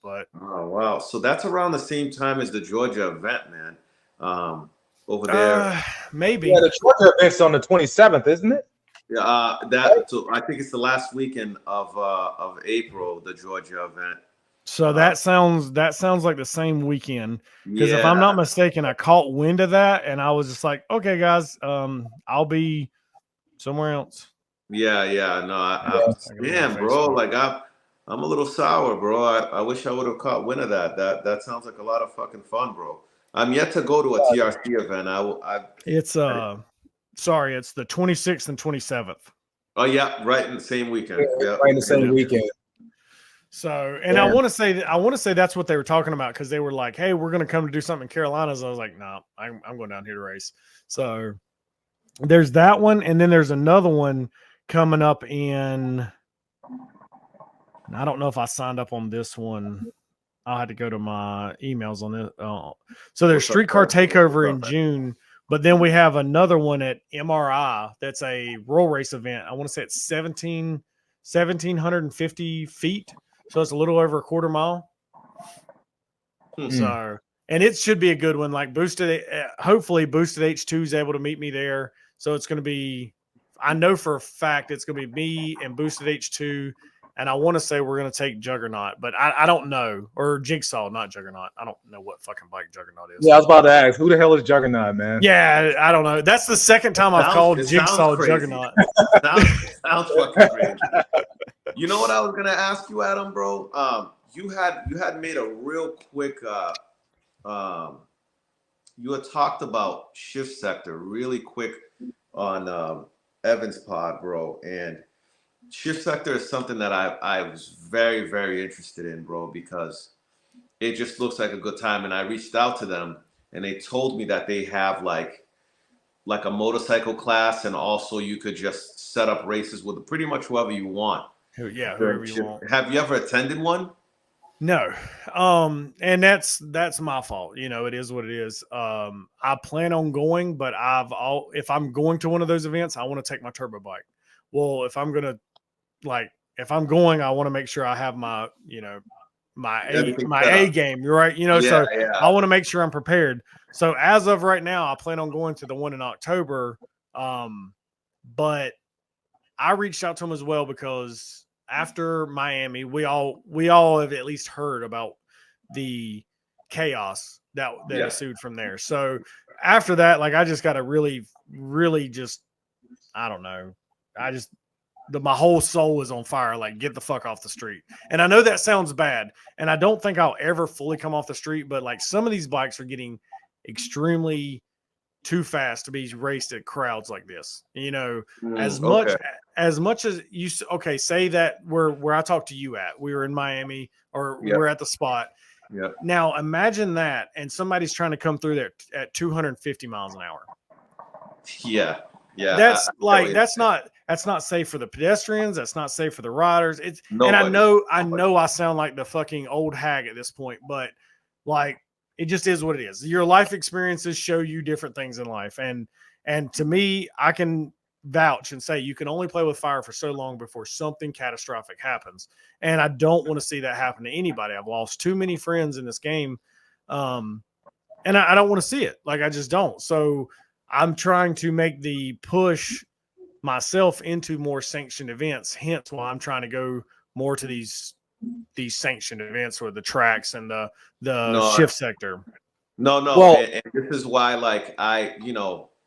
but Oh wow! So that's around the same time as the Georgia event, man. Over there. maybe. Yeah, the Georgia event's on the 27th, isn't it? Yeah, so I think it's the last weekend of April, the Georgia event. So that sounds like the same weekend. Because if I'm Yeah, not mistaken, I caught wind of that and I was just like, okay, guys, I'll be somewhere else. yeah. No, damn, bro. Like I'm a little sour, bro. I wish I would have caught wind of that. That sounds like a lot of fucking fun, bro. I'm yet to go to a TRC event. It's sorry, it's the 26th and 27th. Oh yeah, right in the same weekend. Yeah, right in the same weekend. So, and I want to say that's what they were talking about because they were like, "Hey, we're going to come to do something in Carolinas." I was like, "No, nah, I'm going down here to race." So, there's that one, and then there's another one coming up in. I don't know if I signed up on this one. I'll have to go to my emails on this. So there's Streetcar Takeover in June, but then we have another one at MRI. That's a roll race event. I want to say it's 1,750 feet. So it's a little over a quarter mile. So, and it should be a good one. Like hopefully Boosted H2 is able to meet me there. So it's going to be, I know for a fact it's going to be me and Boosted H2. And I want to say we're going to take Juggernaut, but I don't know. Or Jigsaw, not Juggernaut. I don't know what fucking bike Juggernaut is. Yeah, I was about to ask, who the hell is Juggernaut, man? Yeah, I don't know. That's the second time I've called Jigsaw Juggernaut. sounds fucking crazy. You know what I was gonna ask you, Adam, bro? You had made a real quick. You had talked about Shift Sector really quick on Evan's pod, bro, and Shift Sector is something that I was very, very interested in, bro, because it just looks like a good time. And I reached out to them and they told me that they have like a motorcycle class, and also you could just set up races with pretty much whoever you want. Yeah, whoever you want. Have you ever attended one? No. And that's my fault. You know, it is what it is. I plan on going, but if I'm going to one of those events, I want to take my turbo bike. Well, if I'm going, I want to make sure I have my, you know, my A game, right? You know, I want to make sure I'm prepared. So as of right now, I plan on going to the one in October. But I reached out to them as well because after Miami, we all have at least heard about the chaos that ensued from there. So after that, like I just got to really, really just, I don't know. My whole soul is on fire. Like, get the fuck off the street. And I know that sounds bad. And I don't think I'll ever fully come off the street, but like some of these bikes are getting extremely too fast to be raced at crowds like this. You know, as much as you, say that where I talked to you at, we were in Miami or we're at the spot. Yeah. Now imagine that. And somebody's trying to come through there at 250 miles an hour. Yeah. Yeah. That's not safe for the pedestrians. That's not safe for the riders. And I know I sound like the fucking old hag at this point, but like, it just is what it is. Your life experiences show you different things in life. And to me, I can vouch and say you can only play with fire for so long before something catastrophic happens. And I don't want to see that happen to anybody. I've lost too many friends in this game. And I don't want to see it. Like, I just don't. So I'm trying to make the push myself into more sanctioned events. Hence why I'm trying to go more to these sanctioned events or the tracks and the Shift Sector. No. Well, and this is why, like, I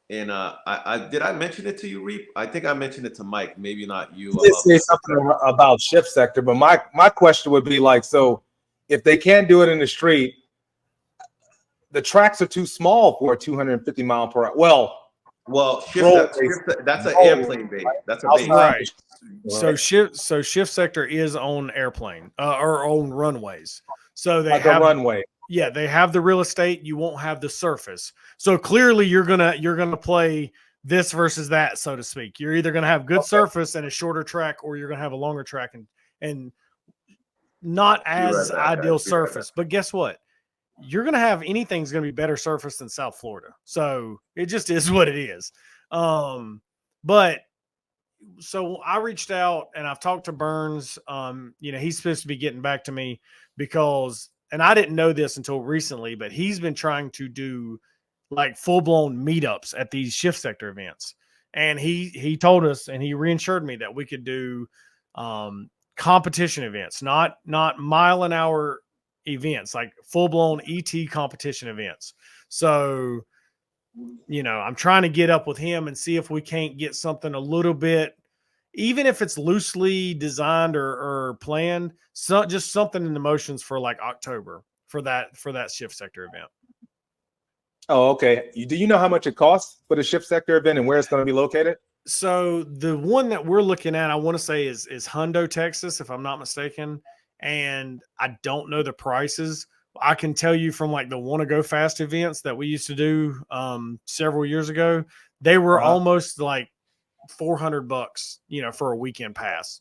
did I mention it to you, Reap? I think I mentioned it to Mike, maybe not you. You did say something about Shift Sector, but my question would be like, so if they can't do it in the street, the tracks are too small for a 250 mile per hour. Well, that's an airplane base. That's a base. Right. So Shift Sector is on airplane or on runways. So they have a runway. Yeah, they have the real estate. You won't have the surface. So clearly you're gonna play this versus that, so to speak. You're either gonna have good surface and a shorter track, or you're gonna have a longer track and not as ideal surface. But guess what? You're going to have anything's going to be better surface than South Florida. So it just is what it is. But so I reached out and I've talked to Burns. He's supposed to be getting back to me because, and I didn't know this until recently, but he's been trying to do like full blown meetups at these shift sector events. And he told us, and he reassured me that we could do competition events, not mile an hour events, like full blown ET competition events. So, I'm trying to get up with him and see if we can't get something a little bit, even if it's loosely designed or planned, so just something in the motions for like October for that shift sector event. Oh, okay. Do you know how much it costs for the shift sector event and where it's going to be located? So the one that we're looking at, I want to say is Hundo, Texas, if I'm not mistaken. And I don't know the prices. I can tell you from like the Wanna Go Fast events that we used to do several years ago, they were almost like $400, for a weekend pass.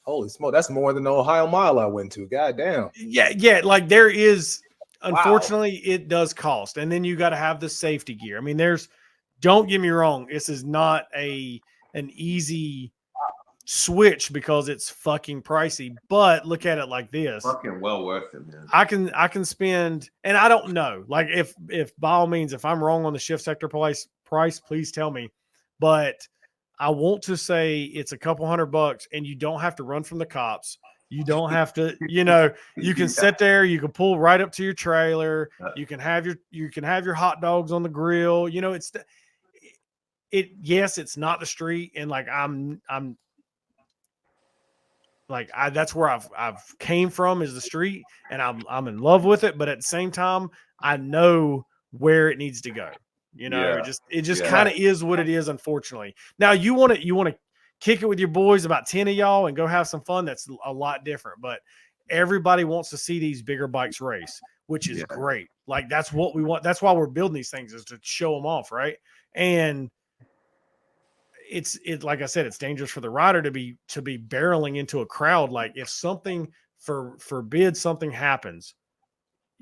Holy smoke, that's more than the Ohio Mile I went to. God damn. Yeah. Like there is, unfortunately, it does cost. And then you got to have the safety gear. I mean, don't get me wrong, this is not an easy switch because it's fucking pricey, but look at it like this. Fucking well worth it, man. I can spend, and I don't know, like if by all means, if I'm wrong on the shift sector price, please tell me. But I want to say it's a couple $100 and you don't have to run from the cops. You don't have to, you can sit there, you can pull right up to your trailer. You can have your hot dogs on the grill. Yes, it's not the street. And like, that's where I've came from is the street, and I'm in love with it. But at the same time, I know where it needs to go. It just kind of is what it is. Unfortunately, now you want to kick it with your boys, about 10 of y'all, and go have some fun. That's a lot different. But everybody wants to see these bigger bikes race, which is great. Like that's what we want. That's why we're building these things, is to show them off, right? And it's like I said, it's dangerous for the rider to be barreling into a crowd. Like if something forbid something happens,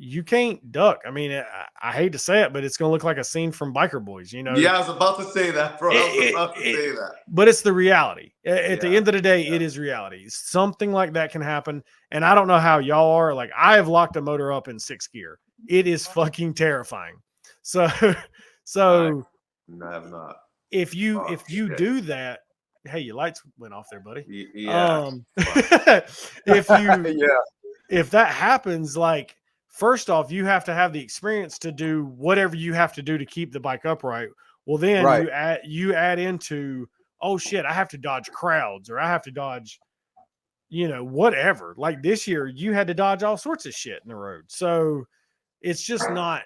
you can't duck. I mean, I hate to say it, but it's going to look like a scene from Biker Boys, Yeah, I was about to say that, bro. I was about to say that. But it's the reality. At the end of the day, it is reality. Something like that can happen. And I don't know how y'all are. Like I have locked a motor up in 6th gear. It is fucking terrifying. So I have not. If you do that, hey, your lights went off there, buddy. Yeah. If that happens, like first off, you have to have the experience to do whatever you have to do to keep the bike upright. Well, then you add into, oh shit, I have to dodge crowds, or I have to dodge, whatever. Like this year, you had to dodge all sorts of shit in the road. So it's just not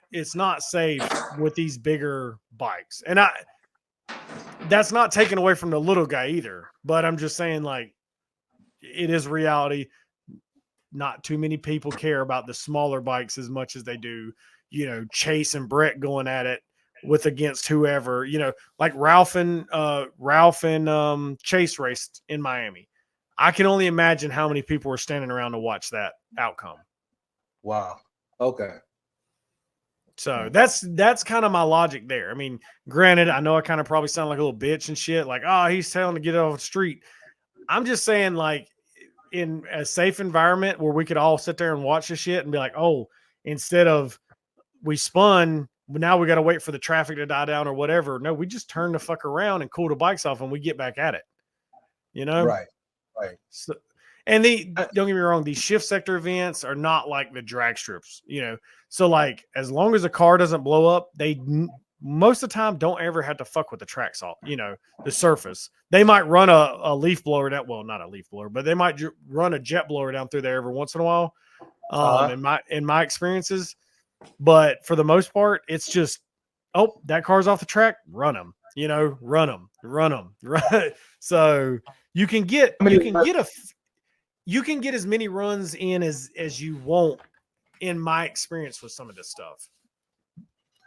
safe with these bigger bikes. And that's not taken away from the little guy either, but I'm just saying, like, it is reality. Not too many people care about the smaller bikes as much as they do, Chase and Brett going at it against whoever, like Ralph and Chase raced in Miami. I can only imagine how many people were standing around to watch that outcome. Wow. Okay. So that's kind of my logic there. I mean, granted, I know I kind of probably sound like a little bitch and shit, like, oh, he's telling to get off the street. I'm just saying, like, in a safe environment where we could all sit there and watch the shit and be like, oh, instead of we spun, now we got to wait for the traffic to die down or whatever. No, we just turn the fuck around and cool the bikes off and we get back at it. Right. So, and don't get me wrong, these shift sector events are not like the drag strips, So like, as long as a car doesn't blow up, they most of the time don't ever have to fuck with the track salt, the surface. They might run a leaf blower down. Well, not a leaf blower, but they might run a jet blower down through there every once in a while. In my experiences, but for the most part, it's just, oh, that car's off the track, run them, run them. So you can get as many runs in as you want, in my experience with some of this stuff.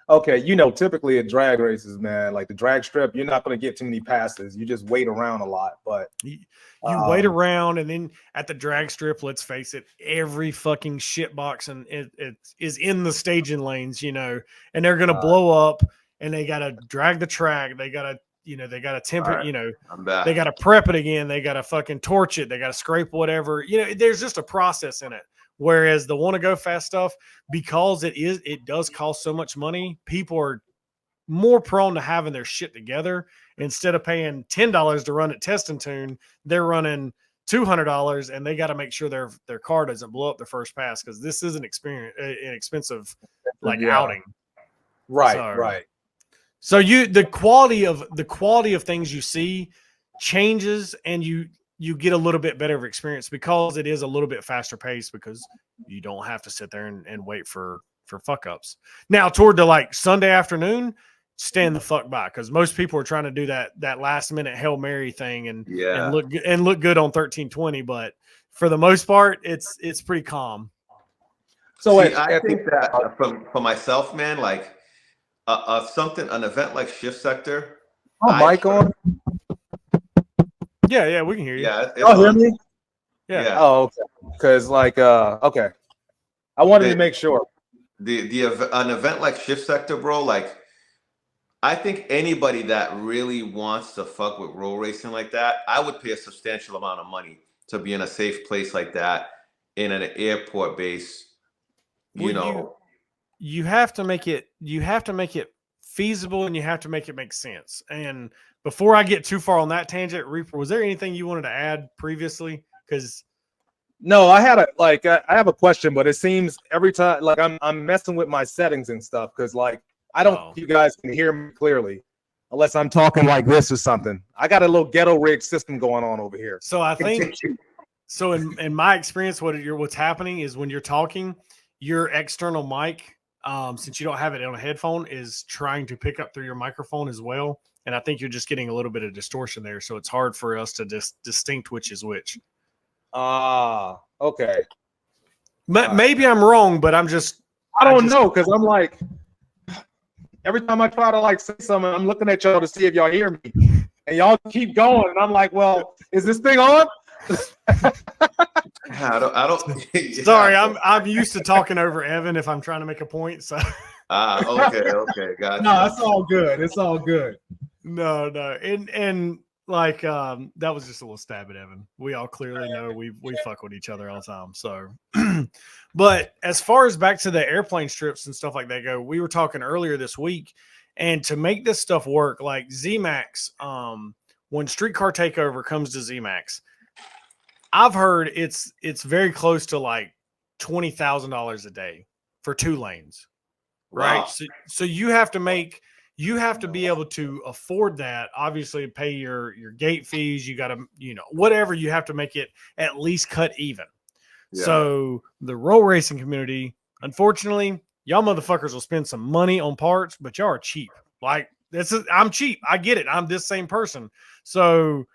Okay, typically at drag races, man, like the drag strip, you're not going to get too many passes. You just wait around a lot, but you wait around, and then at the drag strip, let's face it, every fucking shit box and it is in the staging lanes, and they're going to blow up, and they got to drag the track. They got to, they got to temper, All right, I'm back. they got to prep it again. They got to fucking torch it. They got to scrape whatever, there's just a process in it. Whereas the want to go fast stuff, because it does cost so much money, people are more prone to having their shit together. Instead of paying $10 to run at test and tune, they're running $200, and they got to make sure their car doesn't blow up the first pass, because this is an expensive outing. Right. So the quality of things you see changes, and you get a little bit better of experience, because it is a little bit faster paced, because you don't have to sit there and wait for fuck ups. Now toward the Sunday afternoon, stand the fuck by, because most people are trying to do that last minute Hail Mary thing and look good on 1320. But for the most part, it's pretty calm. So I think that for myself, man, an event like Shift Sector. Mic on? Yeah, we can hear you. Yeah, hear me? Yeah. Oh, okay. Because okay, I wanted to make sure. An event like Shift Sector, bro, I think anybody that really wants to fuck with roll racing like that, I would pay a substantial amount of money to be in a safe place like that, in an airport base. You have to make it feasible, and you have to make it make sense. And before I get too far on that tangent, Reaper, was there anything you wanted to add previously? Because no, I had I have a question, but it seems every time I'm messing with my settings and stuff, because I don't think you guys can hear me clearly unless I'm talking like this or something. I got a little ghetto rig system going on over here. So I think so in my experience, what's happening is when you're talking, your external mic, since you don't have it on a headphone, is trying to pick up through your microphone as well. And I think you're just getting a little bit of distortion there. So it's hard for us to distinct which is which. Okay. Maybe I'm wrong, but I don't know, because I'm every time I try to say something, I'm looking at y'all to see if y'all hear me, and y'all keep going, and I'm like, well, is this thing on? I don't. Yeah. Sorry, I'm used to talking over Evan if I'm trying to make a point. So. Okay, gotcha. No, it's all good. It's all good. No, and that was just a little stab at Evan. We all clearly know we fuck with each other all the time. So, but as far as back to the airplane strips and stuff like that go, we were talking earlier this week, and to make this stuff work, like ZMAX, when Streetcar Takeover comes to ZMAX, I've heard it's very close to $20,000 a day for 2 lanes, right? Wow. So you have to be able to afford that. Obviously, pay your gate fees. You got to, whatever, you have to make it at least cut even. Yeah. So the roll racing community, unfortunately, y'all motherfuckers will spend some money on parts, but y'all are cheap. I'm cheap. I get it. I'm this same person. So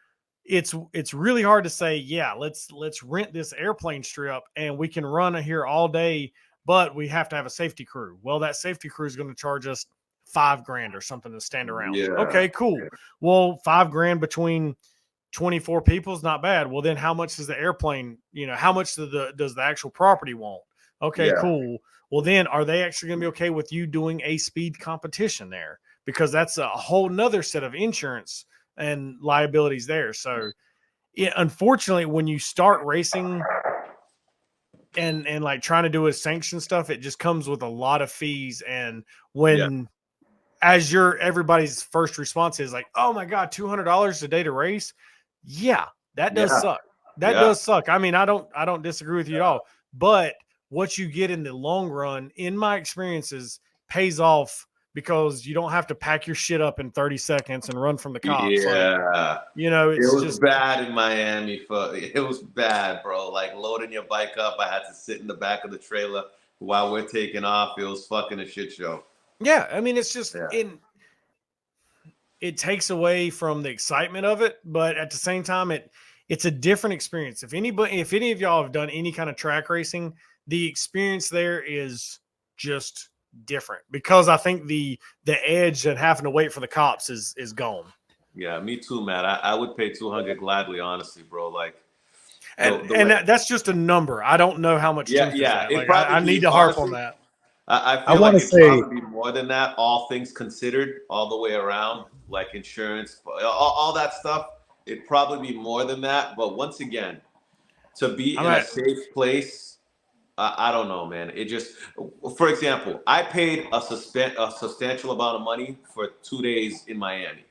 it's really hard to say, yeah, let's rent this airplane strip and we can run here all day, but we have to have a safety crew. Well, that safety crew is going to charge us $5,000 or something to stand around. Yeah. Okay, cool. Well, $5,000 between 24 people is not bad. Well, then how much does the airplane, how much does the actual property want? Okay, yeah. Cool. Well, then are they actually going to be okay with you doing a speed competition there? Because that's a whole nother set of insurance and liabilities there. So unfortunately, when you start racing and trying to do a sanction stuff, it just comes with a lot of fees. And when as everybody's first response is oh my God, $200 a day to race. Yeah, that does suck. That does suck. I mean, I don't disagree with you at all, but what you get in the long run, in my experiences, pays off, because you don't have to pack your shit up in 30 seconds and run from the cops. Yeah. It's it was just bad in Miami. It was bad, bro. Loading your bike up, I had to sit in the back of the trailer while we're taking off. It was fucking a shit show. Yeah. I mean, it's just, it takes away from the excitement of it, but at the same time, it's a different experience. If any of y'all have done any kind of track racing, the experience there is just different, because I think the edge and having to wait for the cops is gone. Yeah, me too, man. I would pay $200 gladly, honestly, bro. That's just a number. I don't know how much. Yeah. I need to harp on that. I I feel want like to it'd say, probably be more than that, all things considered, all the way around, like insurance, all that stuff. It'd probably be more than that. But once again, to be I'm in a at safe place, I don't know, man. It just, for example, I paid a substantial amount of money for 2 days in Miami,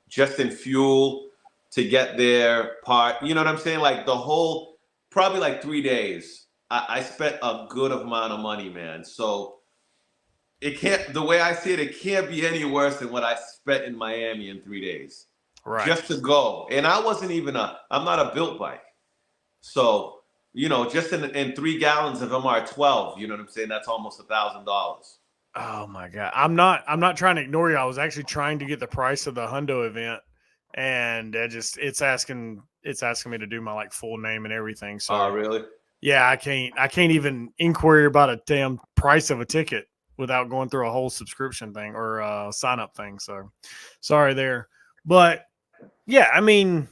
just in fuel to get there. You know what I'm saying? Like the whole, probably like 3 days. I spent a good amount of money, man. So it can't. The way I see it, it can't be any worse than what I spent in Miami in 3 days right. just to go. And I wasn't even I'm not a built bike. So, just in 3 gallons of MR12, you know what I'm saying? That's almost $1,000. Oh my god, I'm not trying to ignore you. I was actually trying to get the price of the Hundo event, and it's asking me to do my like full name and everything. Oh, So really? yeah, I can't even inquire about a damn price of a ticket without going through a whole subscription thing or sign up thing. So sorry there, but yeah, I mean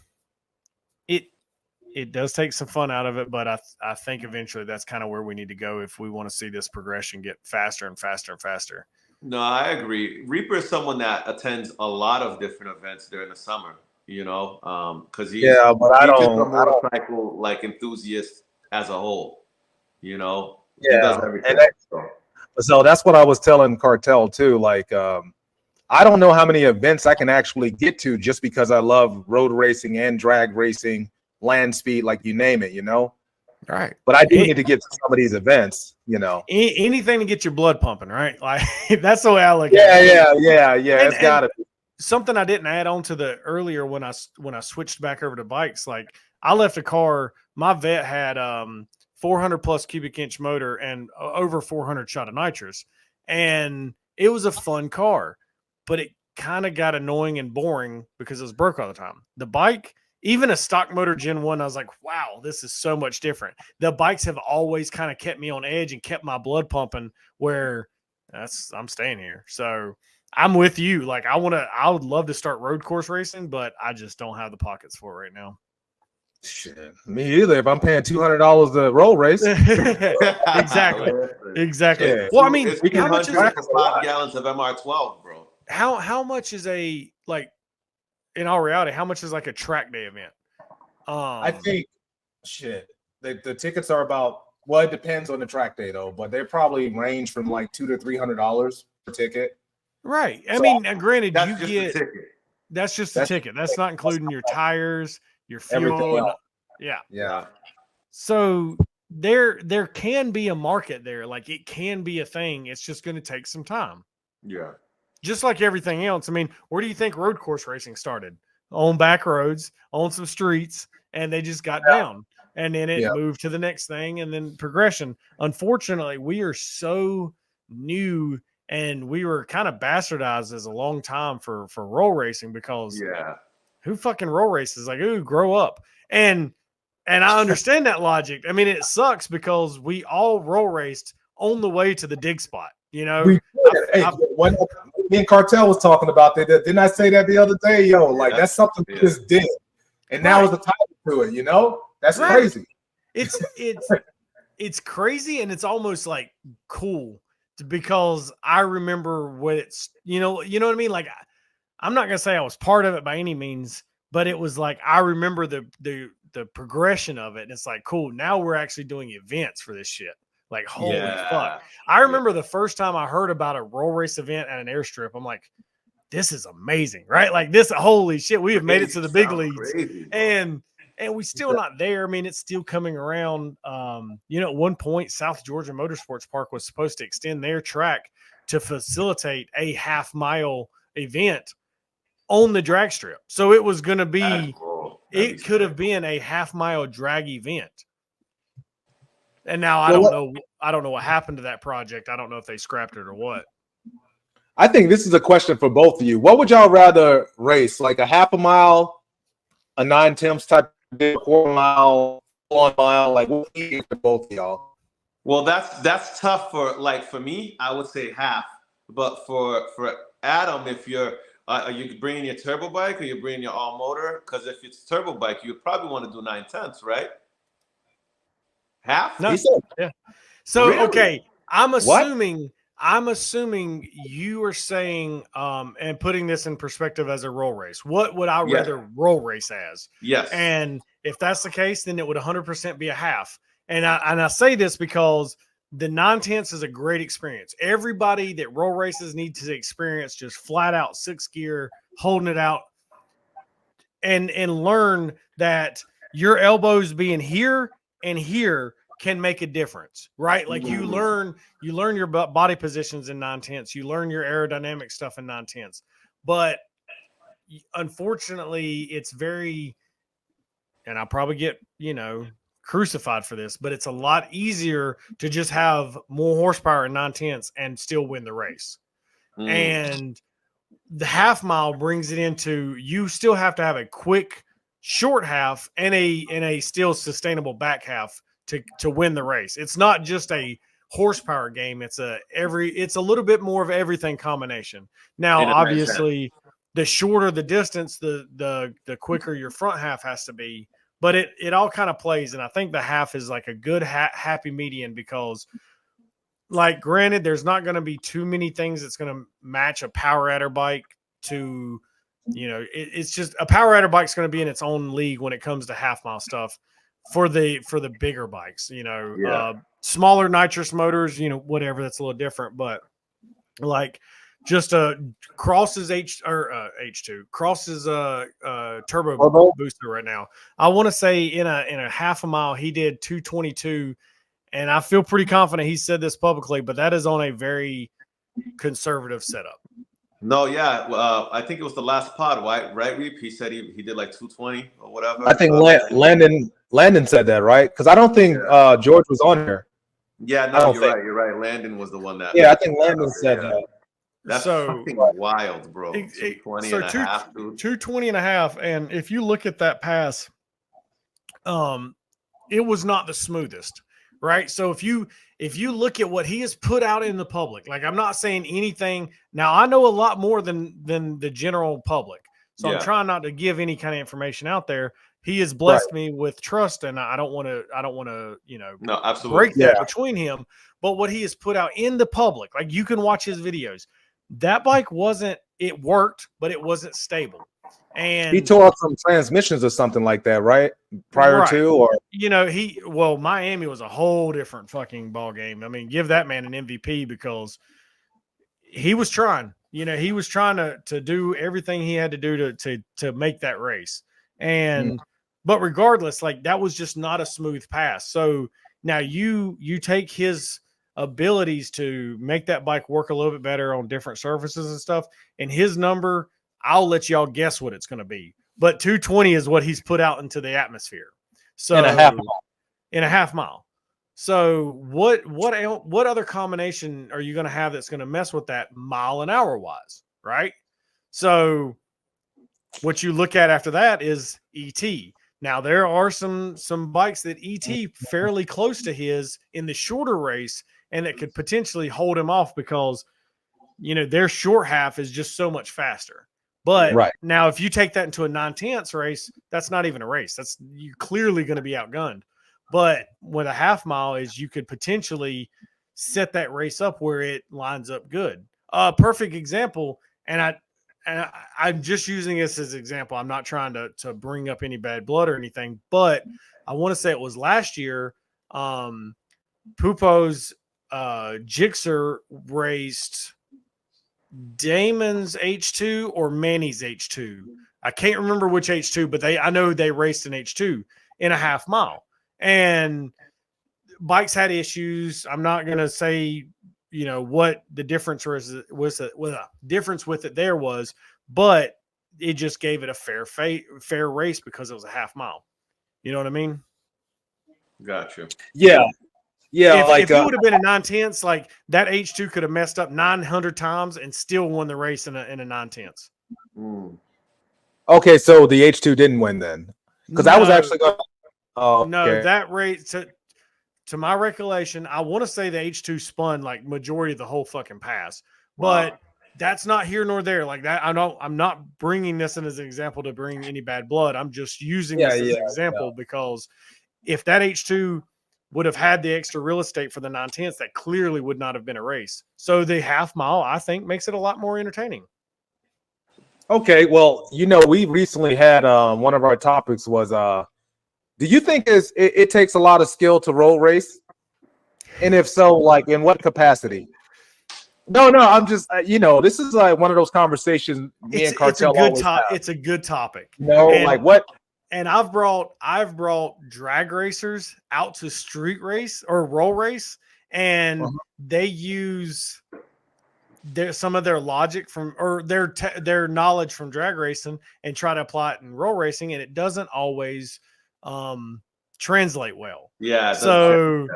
it does take some fun out of it, but I think eventually that's kind of where we need to go if we want to see this progression get faster and faster and faster. No, I agree. Reaper is someone that attends a lot of different events during the summer, because yeah, but he's just a motorcycle like enthusiast as a whole. He does yeah, everything. so that's what I was telling Cartel too. Like, I don't know how many events I can actually get to just because I love road racing and drag racing, land speed, like you name it, Right. But I do need to get to some of these events, Anything to get your blood pumping, right? Like that's the way I look Yeah, at it. yeah. And, It's gotta be. Something I didn't add on to the earlier when I switched back over to bikes. Like I left a car. My vet had 400 plus cubic inch motor and over 400 shot of nitrous, and it was a fun car, but it kind of got annoying and boring because it was broke all the time. The bike, even a stock motor Gen 1, I was like, wow, this is so much different. The bikes have always kind of kept me on edge and kept my blood pumping where I'm staying here. So I'm with you. Like I would love to start road course racing, but I just don't have the pockets for it right now. Shit, me either. If I'm paying $200 to roll race, Exactly. Yeah. Well, I mean, it's how much is 5 gallons of MR12, bro? how much is in all reality, how much is like a track day event? I think the tickets are about, well, it depends on the track day though, but they probably range from like $200 to $300 per ticket. Right. I mean, granted, that's just the ticket. That's just the ticket. That's not including your tires, your Everything fuel. else. Yeah. So there can be a market there. Like it can be a thing. It's just going to take some time. Yeah. Just like everything else. I mean, where do you think road course racing started? On back roads, on some streets, and they just got down. And then it moved to the next thing and then progression. Unfortunately, we are so new and we were kind of bastardized as a long time for roll racing because who fucking roll races? Like, ooh, grow up. And I understand that logic. I mean, it sucks because we all roll raced on the way to the dig spot. Me and Cartel was talking about that. Didn't I say that the other day? That's something we just did. And now is the title to it, That's crazy. It's crazy and it's almost like cool because I remember what it's you know what I mean? Like I'm not gonna say I was part of it by any means, but it was like I remember the progression of it. And it's like cool. Now we're actually doing events for this shit. Like, holy fuck. I remember the first time I heard about a roll race event at an airstrip, I'm like, this is amazing, right? Like this, holy shit, we have made it to the big leagues. Crazy, and we still not there. I mean, it's still coming around. At one point, South Georgia Motorsports Park was supposed to extend their track to facilitate a half-mile event on the drag strip. So it was going to be, it could have been a half-mile drag event. And now I don't know what happened to that project. I don't know if they scrapped it or what. I think this is a question for both of you. What would y'all rather race? Like a half a mile, a 9/10 type, a quarter mile, 1 mile? Like what do you think for both of y'all? Well, that's tough for me. I would say half, but for Adam, if you're are you bringing your turbo bike or you're bringing your all motor? Because if it's turbo bike, you probably want to do 9/10, right? Half? No. Yeah. So Really? okay, I'm What? assuming you are saying, and putting this in perspective as a roll race. What would I Yeah. rather roll race as? Yes. And if that's the case, then it would 100% be a half. And I say this because the 9/10 is a great experience. Everybody that roll races needs to experience just flat out 6 gear, holding it out, and learn that your elbows being here and here can make a difference, right? Like you learn your body positions in 9/10. You learn your aerodynamic stuff in 9/10. But unfortunately, it's very, and I'll probably get, crucified for this, but it's a lot easier to just have more horsepower in 9/10 and still win the race. And the half mile brings it into, you still have to have a quick short half and a still sustainable back half to win the race. It's not just a horsepower game. It's a little bit more of everything combination. Now, obviously, the shorter the distance, the quicker your front half has to be. But it all kind of plays, and I think the half is like a good happy median because, like, granted, there's not going to be too many things that's going to match a power adder bike to, it's just a power adder bike's going to be in its own league when it comes to half mile stuff for the bigger bikes, smaller nitrous motors, whatever, that's a little different, but like just Cross's H2 Cross's turbo booster right now. I want to say in a half a mile he did 222. And I feel pretty confident he said this publicly, but that is on a very conservative setup. No, yeah. I think it was the last pod, right, Reap? He said he did like 220 or whatever. I think Landon said that, right? Because I don't think George was on here. Yeah, no, you're right. Landon was the one that. Yeah, I think Landon said that. That's fucking wild, bro. 220 and a half, dude. 220 and a half. And if you look at that pass, it was not the smoothest. Right. So if you look at what he has put out in the public, like, I'm not saying anything. Now, I know a lot more than the general public. So I'm trying not to give any kind of information out there. He has blessed me with trust, and I don't want to, no, absolutely break that between him. But what he has put out in the public, like, you can watch his videos. That bike it worked, but it wasn't stable. And he tore up some transmissions or something like that, right? Prior to, or Miami was a whole different fucking ball game. I mean, give that man an MVP because he was trying. He was trying to do everything he had to do to make that race. And but regardless, like, that was just not a smooth pass. So now you take his abilities to make that bike work a little bit better on different surfaces and stuff, and his number, I'll let y'all guess what it's going to be. But 220 is what he's put out into the atmosphere. So in a half mile. So what other combination are you going to have that's going to mess with that mile an hour wise, right? So what you look at after that is ET. Now, there are some bikes that ET fairly close to his in the shorter race, and it could potentially hold him off because, their short half is just so much faster. But now, if you take that into a 9/10 race, that's not even a race. You're clearly going to be outgunned. But with a half mile, is you could potentially set that race up where it lines up good. Perfect example, and I'm just using this as an example. I'm not trying to bring up any bad blood or anything, but I want to say it was last year. Pupo's Gixxer raced Damon's H2 or Manny's H2. I can't remember which H2, but I know they raced an H2 in a half mile, and bikes had issues. I'm not going to say, what the difference was a difference with it there was, but it just gave it a fair race because it was a half mile. You know what I mean? Gotcha. Yeah. Yeah, if it would have been a 9/10, like, that H2 could have messed up 900 times and still won the race in a 9/10. Okay, so the H2 didn't win then, because I was actually going. No, that race, to my recollection, I want to say the H2 spun like majority of the whole fucking pass, but that's not here nor there. Like that, I'm not bringing this in as an example to bring any bad blood. I'm just using this as an example because if that H2 would have had the extra real estate for the 9/10 that clearly would not have been a race. So the half mile, I think, makes it a lot more entertaining. Okay, well, we recently had one of our topics was do you think it takes a lot of skill to roll race? And if so, like in what capacity? No, I'm just this is like one of those conversations me and Cartel always have. It's a good topic. Like what? And I've brought drag racers out to street race or roll race, and they use some of their logic from or their knowledge from drag racing and try to apply it in roll racing, and it doesn't always translate well. Yeah. So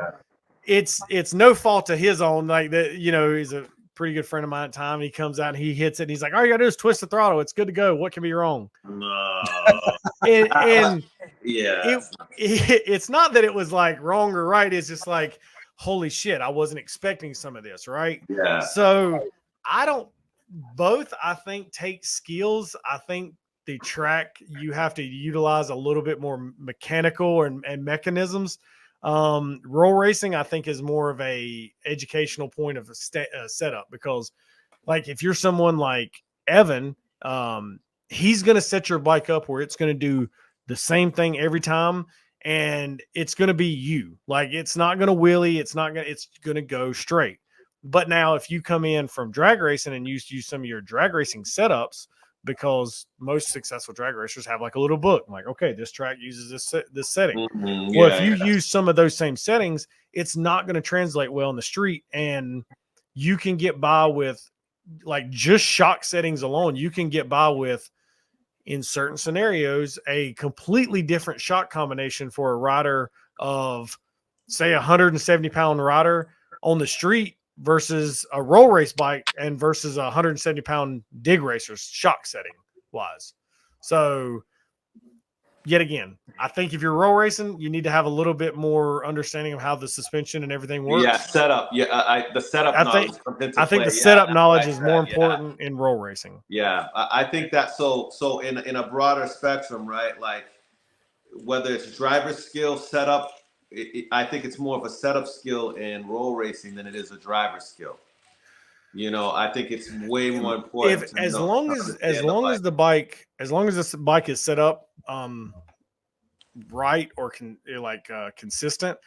it's no fault of his own. Like that, he's a pretty good friend of mine at the time. He comes out and he hits it. And he's like, all you gotta do is twist the throttle. It's good to go. What can be wrong? No. and yeah, it's not that it was like wrong or right. It's just like, holy shit, I wasn't expecting some of this, right? Yeah. So both I think take skills. I think the track you have to utilize a little bit more mechanical and mechanisms. Roll racing, I think, is more of a educational point of a setup, because like if you're someone like Evan, he's going to set your bike up where it's going to do the same thing every time. And it's going to be you. Like, it's not going to wheelie. It's going to go straight. But now if you come in from drag racing and use some of your drag racing setups, because most successful drag racers have like a little book, like, okay, this track uses this setting. Well, if you use some of those same settings, it's not going to translate well in the street. And you can get by with like just shock settings alone. You can get by with, in certain scenarios, a completely different shock combination for a rider of, say, 170-pound rider on the street versus a roll race bike and versus a 170-pound dig racer's shock setting wise. So yet again, I think if you're roll racing, you need to have a little bit more understanding of how the suspension and everything works. Yeah, setup. Yeah, the setup knowledge. I think the setup knowledge is more important in roll racing. Yeah, I think that so in a broader spectrum, right? Like whether it's driver skill, setup, I think it's more of a setup skill in roll racing than it is a driver skill. I think it's way more important. As long as this bike is set up right or consistent,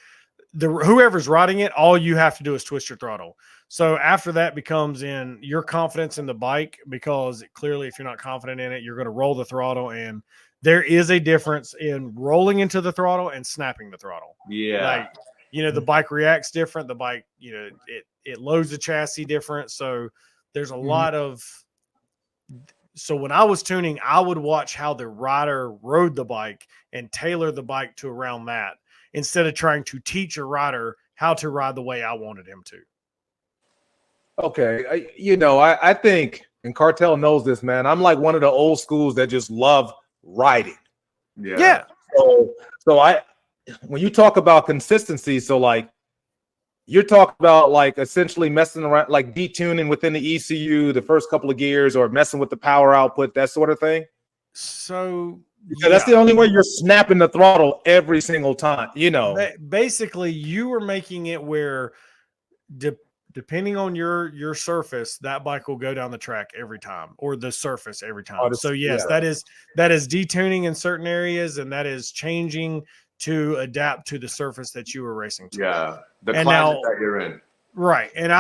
whoever's riding it, all you have to do is twist your throttle. So after that becomes in your confidence in the bike, because clearly if you're not confident in it, you're going to roll the throttle, and there is a difference in rolling into the throttle and snapping the throttle. Yeah. Like, the bike reacts different. The bike, it loads the chassis different. So there's a lot of, so when I was tuning, I would watch how the rider rode the bike and tailor the bike to around that, instead of trying to teach a rider how to ride the way I wanted him to. Okay. I think, and Cartel knows this, man, I'm like one of the old schools that just love riding. Yeah. So when you talk about consistency, so like you're talking about like essentially messing around, like detuning within the ECU the first couple of gears, or messing with the power output, that sort of thing. So that's the only way you're snapping the throttle every single time. Basically, you were making it where, depending on your surface, that bike will go down the track every time, or the surface every time. So yes, that is detuning in certain areas, and that is changing to adapt to the surface that you were racing to. Yeah, the climate that you're in. Right, and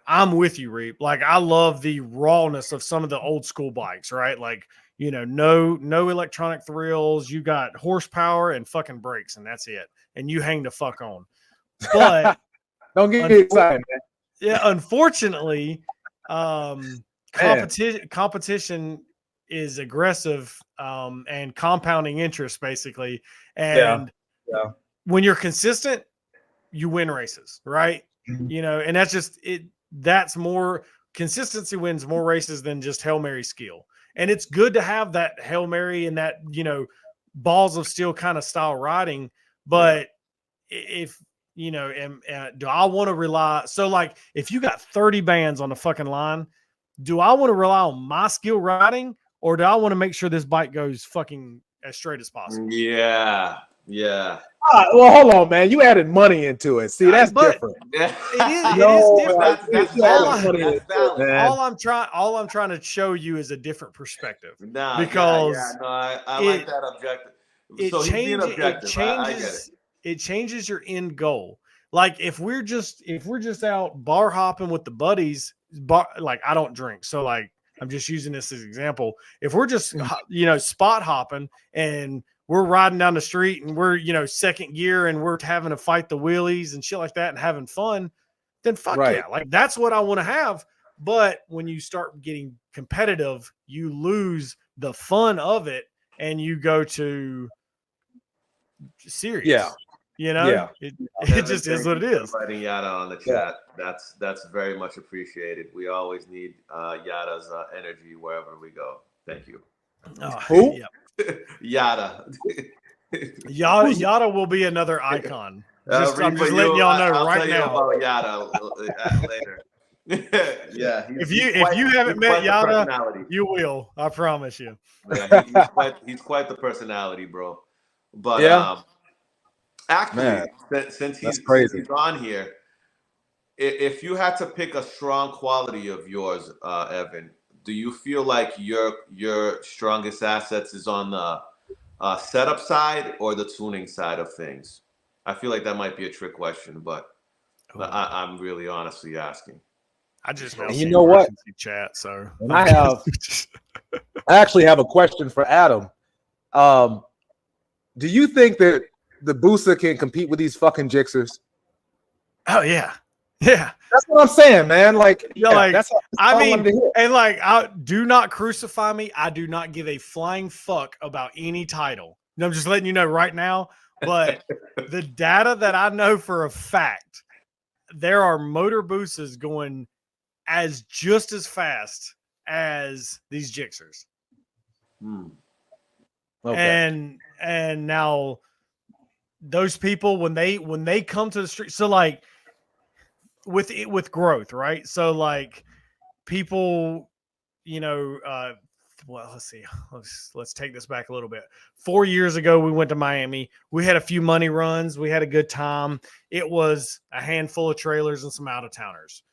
I'm with you, Reep. Like, I love the rawness of some of the old school bikes, right? Like, no electronic thrills. You got horsepower and fucking brakes, and that's it. And you hang the fuck on. But don't get me excited, man. Yeah, unfortunately, competition is aggressive and compounding interest, basically. And when you're consistent, you win races, right? And that's just it. That's more consistency wins more races than just Hail Mary skill. And it's good to have that Hail Mary and that, balls of steel kind of style riding. But if, do I want to rely? So like, if you got 30 bands on the fucking line, do I want to rely on my skill riding, or do I want to make sure this bike goes fucking as straight as possible? Yeah. Well, hold on, man. You added money into it. See, that's but different. Yeah. it No, is different. That's All valid. I- That's valid. man. all I'm trying to show you is a different perspective. Nah, because yeah. No, I it- like that objective. So he's being objective. I get it. It changes your end goal. Like if we're just out bar hopping with the buddies, like I don't drink, so like I'm just using this as an example. If we're just spot hopping and we're riding down the street and we're second gear and we're having to fight the wheelies and shit like that and having fun, then fuck yeah, like that's what I want to have. But when you start getting competitive, you lose the fun of it and you go to serious. It just is what it is. Inviting Yada on the chat. That's very much appreciated. We always need Yada's energy wherever we go. Thank you. Who? Yada. Yada will be another icon. I'm just letting y'all know I'll right tell now. You about Yada later. Yeah. If you haven't met Yada, you will. I promise you. Yeah, he's quite the personality, bro. But actually, since he's on here, if you had to pick a strong quality of yours, Evan, do you feel like your strongest assets is on the setup side or the tuning side of things? I feel like that might be a trick question, but I'm really honestly asking. I just and you know what? Chat, so and I actually have a question for Adam. Do you think that the Booster can compete with these fucking Jixers? Oh yeah. Yeah. That's what I'm saying, man. Like, that's I do not crucify me. I do not give a flying fuck about any title. I'm just letting you know right now. But the data that I know for a fact, there are motor boosters going just as fast as these Jixers. Okay. And now those people when they come to the street, so like with growth, right? So like people, well, let's see. Let's take this back a little bit. 4 years ago, we went to Miami. We had a few money runs. We had a good time. It was a handful of trailers and some out-of-towners.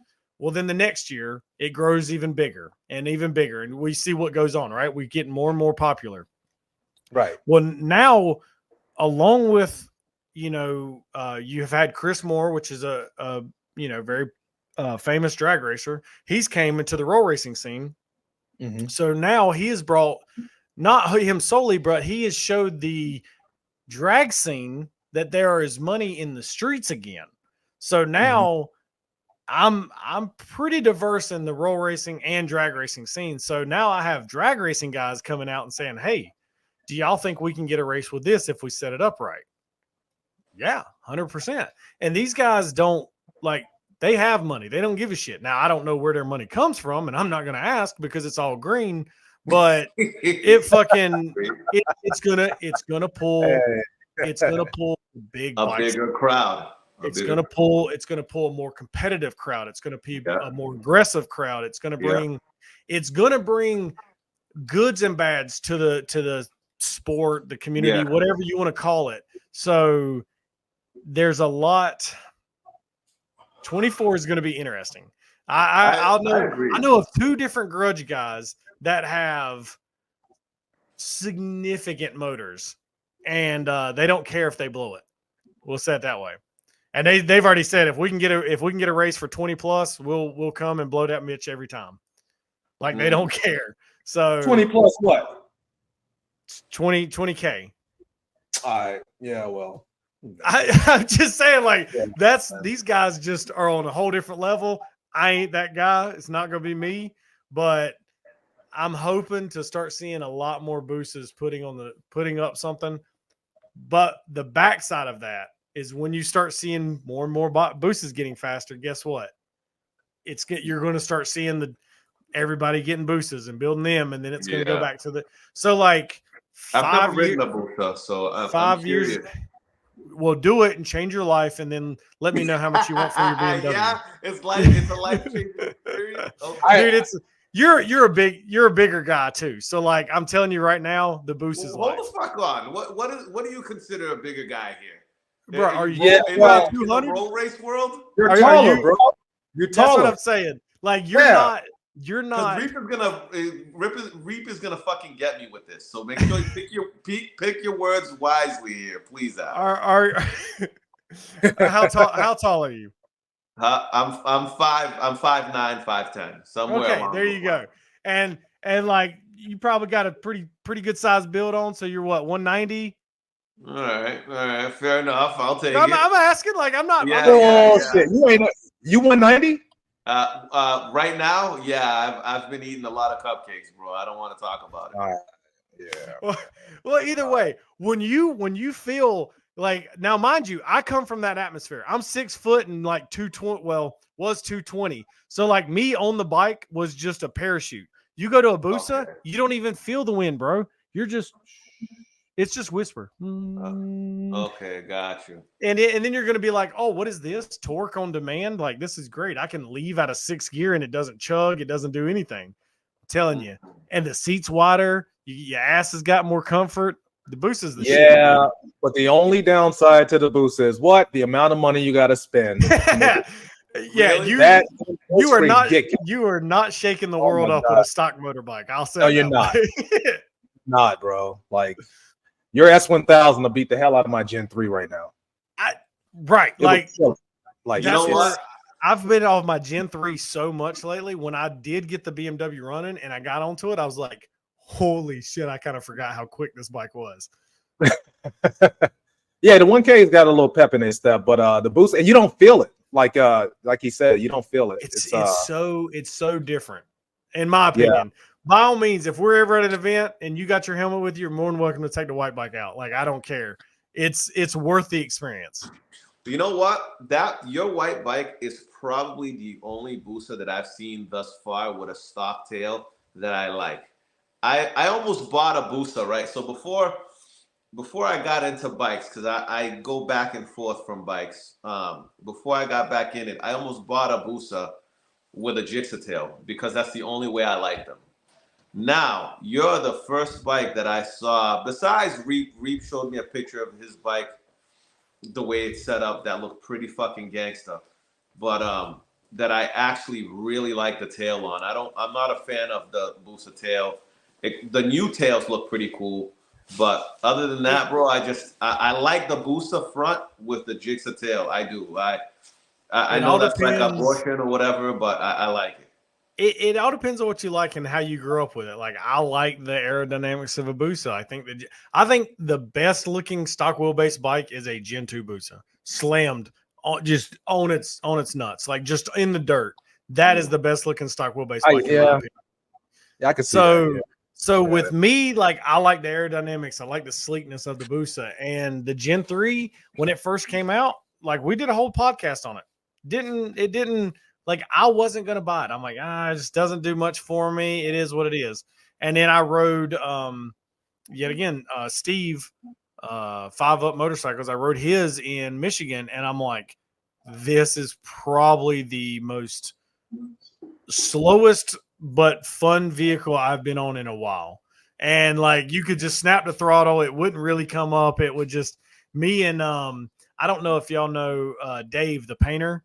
Well, then the next year, it grows even bigger, and we see what goes on, right? We get more and more popular. Right. Well, now, along with, you have had Chris Moore, which is a very famous drag racer. He's came into the roll racing scene. Mm-hmm. So now he has brought, not him solely, but he has showed the drag scene that there is money in the streets again. So now I'm pretty diverse in the roll racing and drag racing scene. So now I have drag racing guys coming out and saying, hey, do y'all think we can get a race with this if we set it up right? Yeah, 100%. And these guys don't they have money. They don't give a shit. Now, I don't know where their money comes from, and I'm not going to ask because it's all green, but it's going to pull a bigger crowd. It's going to pull a more competitive crowd. It's going to be a more aggressive crowd. It's going to bring goods and bads to the sport, the community, whatever you want to call it. So there's a lot. 24 is going to be interesting. I know of two different grudge guys that have significant motors, and they don't care if they blow it. We'll say it that way. And they've already said if we can get a race for 20 plus, we'll come and blow that bitch every time. Like they don't care. So 20 plus what? 20K. All right. Yeah. Well. I'm just saying, these guys just are on a whole different level. I ain't that guy. It's not going to be me, but I'm hoping to start seeing a lot more boosters putting up something. But the backside of that is when you start seeing more and more boosters getting faster. Guess what? You're going to start seeing everybody getting boosters and building them, and then it's going to go back to the. So like, I've never ridden a booster, so 5 years. Well, do it and change your life, and then let me know how much you want for your BMW. Yeah, it's a life-changing experience. Okay. Dude, you're a bigger guy too. So like I'm telling you right now, the boost is hold the fuck on. What do you consider a bigger guy here? bro, are you Yeah, in well, the 200? road race world? You're Are taller, you? bro. You're That's taller. what I'm saying. Like you're Yeah. not. You're Because not. Reap is gonna fucking get me with this. So make sure you pick your words wisely here, please. Al. Are how tall are you? I'm 5'9", 5'10", somewhere Okay, along there those you go. lines. And like you probably got a pretty good size build on. So you're what 190? All right, fair enough. I'll take No, it. I'm asking. Like I'm not. I'm Yeah, not Oh yeah. shit! You 190? Right now, yeah, I've been eating a lot of cupcakes, bro. I don't want to talk about it. All right. Yeah. Well, either way, when you feel like now, mind you, I come from that atmosphere. I'm 6 foot and like 220. Well, was 220. So like me on the bike was just a parachute. You go to a Busa, Okay. you don't even feel the wind, bro. You're just it's just whisper. And Okay, got you. and then you're gonna be like, oh, what is this? Torque on demand? Like this is great. I can leave out of 6th gear and it doesn't chug. It doesn't do anything. I'm telling you. And the seat's wider. Your ass has got more comfort. The Boost is the shit. Yeah, but the only downside to the boost is what? The amount of money you got to spend. Yeah, Really? you are not ridiculous. shaking the Oh world my up with God. a stock motorbike. I'll say No, it you're that not. way. Not, bro. Like your S1000 will beat the hell out of my Gen 3 right now. Right. It Like would- like You know it's- what? I've been off my Gen 3 so much lately. When I did get the BMW running and I got onto it, I was like, holy shit, I kind of forgot how quick this bike was. Yeah, the 1K's got a little pep in it stuff, but the boost and you don't feel it. Like he said, you don't feel it. It's so different, in my Yeah. opinion. By all means, if we're ever at an event and you got your helmet with you, you're more than welcome to take the white bike out. Like I don't care. It's worth the experience. You know what? Your white bike is probably the only booster that I've seen thus far with a stock tail that I like. I almost bought a booster, right? So before I got into bikes, because I go back and forth from bikes. Before I got back in it, I almost bought a booster with a jigsaw tail because that's the only way I like them. Now, you're the first bike that I saw, besides Reap. Reap showed me a picture of his bike, the way it's set up, that looked pretty fucking gangster. But that I actually really like the tail on. I'm not a fan of the booster tail. The new tails look pretty cool. But other than that, bro, I like the booster front with the jigsaw tail. I do. I It know all that's like depends. abortion or whatever, but I like it. It all depends on what you like and how you grew up with it. Like I like the aerodynamics of a Busa. I think the best looking stock wheelbase bike is a Gen 2 Busa, slammed just on its nuts, like just in the dirt. That is the best looking stock wheelbase bike. In my opinion. Yeah, I can see So that. Yeah. so with me, like I like the aerodynamics, I like the sleekness of the Busa, and the Gen 3 when it first came out, like we did a whole podcast on it. It didn't. Like I wasn't gonna buy it. I'm like, it just doesn't do much for me. It is what it is. And then I rode yet again, Steve 5 Up Motorcycles. I rode his in Michigan, and I'm like, this is probably the most slowest but fun vehicle I've been on in a while. And like you could just snap the throttle, it wouldn't really come up. It would just me and I don't know if y'all know Dave the painter.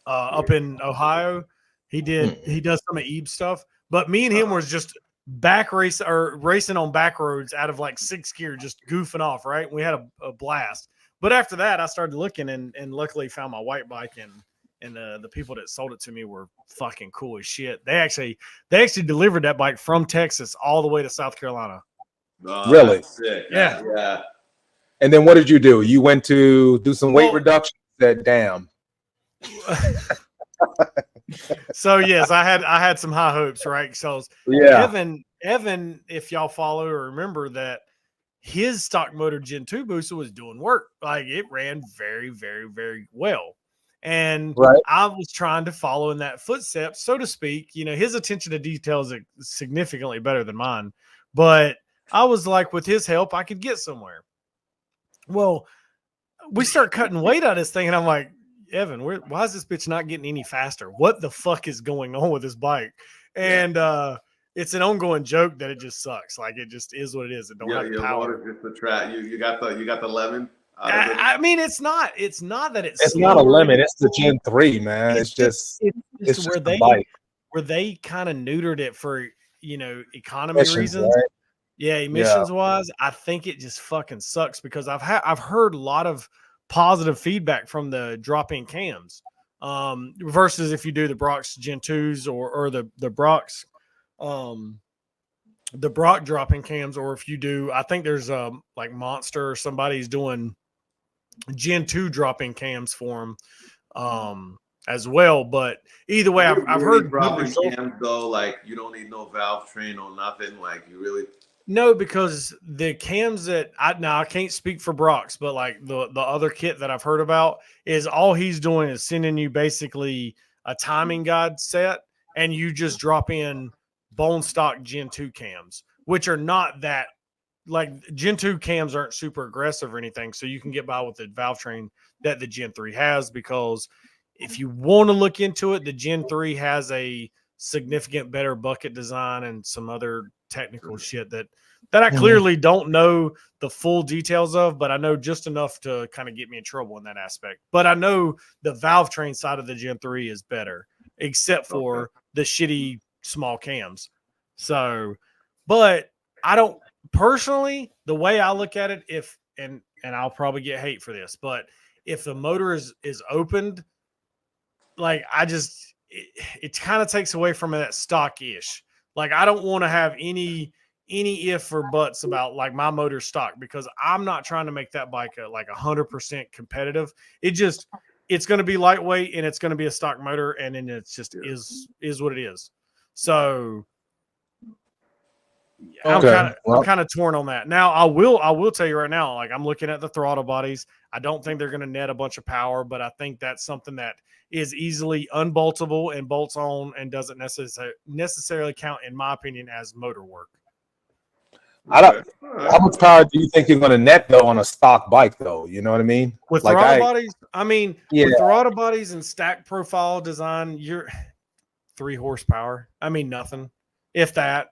Up in Ohio. He does some of Eve's stuff, but me and him was just racing on back roads out of like 6th gear, just goofing off. Right. We had a blast. But after that, I started looking and luckily found my white bike and the people that sold it to me were fucking cool as shit. They actually delivered that bike from Texas all the way to South Carolina. Oh, Really? that's sick. Yeah. Yeah. And then what did you do? You went to do some weight reduction. Said, damn. So yes, I had some high hopes, right? So Yeah. Evan, if y'all follow or remember that his stock motor Gen 2 booster was doing work. Like it ran very, very, very well. And I was trying to follow in that footsteps, so to speak. You know, his attention to detail is significantly better than mine. But I was like, with his help, I could get somewhere. Well, we start cutting weight on this thing, and I'm like, Evan, why is this bitch not getting any faster? What the fuck is going on with this bike? And it's an ongoing joke that it just sucks. Like it just is what it is. It don't have the power. Just the track. You got the lemon. I mean, it's not that It's not a limit. It's the Gen 3, man. It's just where a bike. they kind of neutered it for, economy reasons. Right? Yeah, emissions wise, I think it just fucking sucks because I've heard a lot of positive feedback from the drop-in cams, versus if you do the Brock's Gen 2s or the Brock's the Brock drop-in cams, or if you do, I think there's like Monster or somebody's doing Gen 2 drop-in cams for them as well. But either way, I've heard dropping cams though. Like you don't need no valve train or nothing. Like you really. No, because the cams that I can't speak for Brock's, but like the other kit that I've heard about is all he's doing is sending you basically a timing guide set, and you just drop in bone stock Gen 2 cams, which are not that, like, Gen 2 cams aren't super aggressive or anything, so you can get by with the valve train that the Gen 3 has. Because if you want to look into it, the Gen 3 has a significant better bucket design and some other technical shit that I clearly don't know the full details of, but I know just enough to kind of get me in trouble in that aspect. But I know the valve train side of the Gen 3 is better, except for the shitty small cams. So, but I don't personally, the way I look at it, and I'll probably get hate for this, but if the motor is opened, like it kind of takes away from that stock-ish. Like I don't want to have any if or buts about like my motor stock, because I'm not trying to make that bike like 100% competitive. It's going to be lightweight and it's going to be a stock motor, and then it's just is what it is. So I'm kind of torn on that. Now I will tell you right now, like I'm looking at the throttle bodies. I don't think they're going to net a bunch of power, but I think that's something that is easily unboltable and bolts on and doesn't necessarily count, in my opinion, as motor work. How much power do you think you're going to net though on a stock bike though? You know what I mean? With like throttle bodies, I mean, with throttle bodies and stack profile design, you're 3 horsepower. I mean, nothing. If that,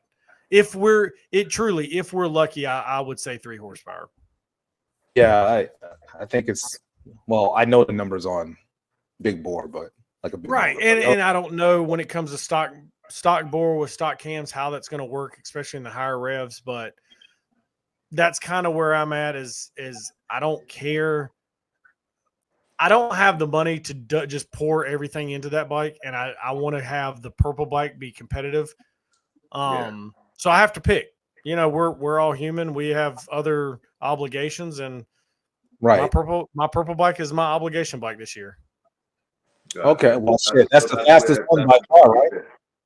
if we're lucky, I would say 3 horsepower. Yeah, I think it's, well, I know the numbers on big bore, but like a big right. Motor, and I don't know when it comes to stock bore with stock cams how that's going to work, especially in the higher revs. But that's kind of where I'm at. Is I don't care. I don't have the money to just pour everything into that bike, and I want to have the purple bike be competitive. So I have to pick. You know, we're all human. We have other obligations, and my purple bike is my obligation bike this year. Okay, well, shit, that's the fastest one by far, right?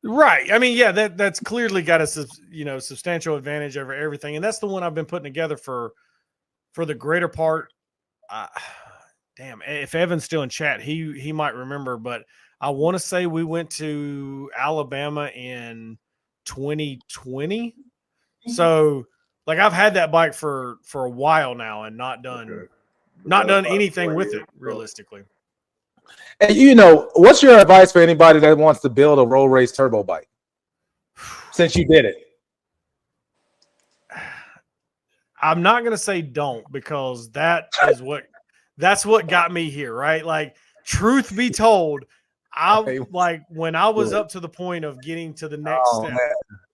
Right. I mean, yeah, that's clearly got a substantial advantage over everything, and that's the one I've been putting together for the greater part. Damn, if Evan's still in chat, he might remember, but I want to say we went to Alabama in 2020. So, like, I've had that bike for a while now and not done anything with it realistically. And you know, what's your advice for anybody that wants to build a road race turbo bike? Since you did it, I'm not gonna say don't, because that's what got me here, right? Like, truth be told, when I was up to the point of getting to the next step. Man.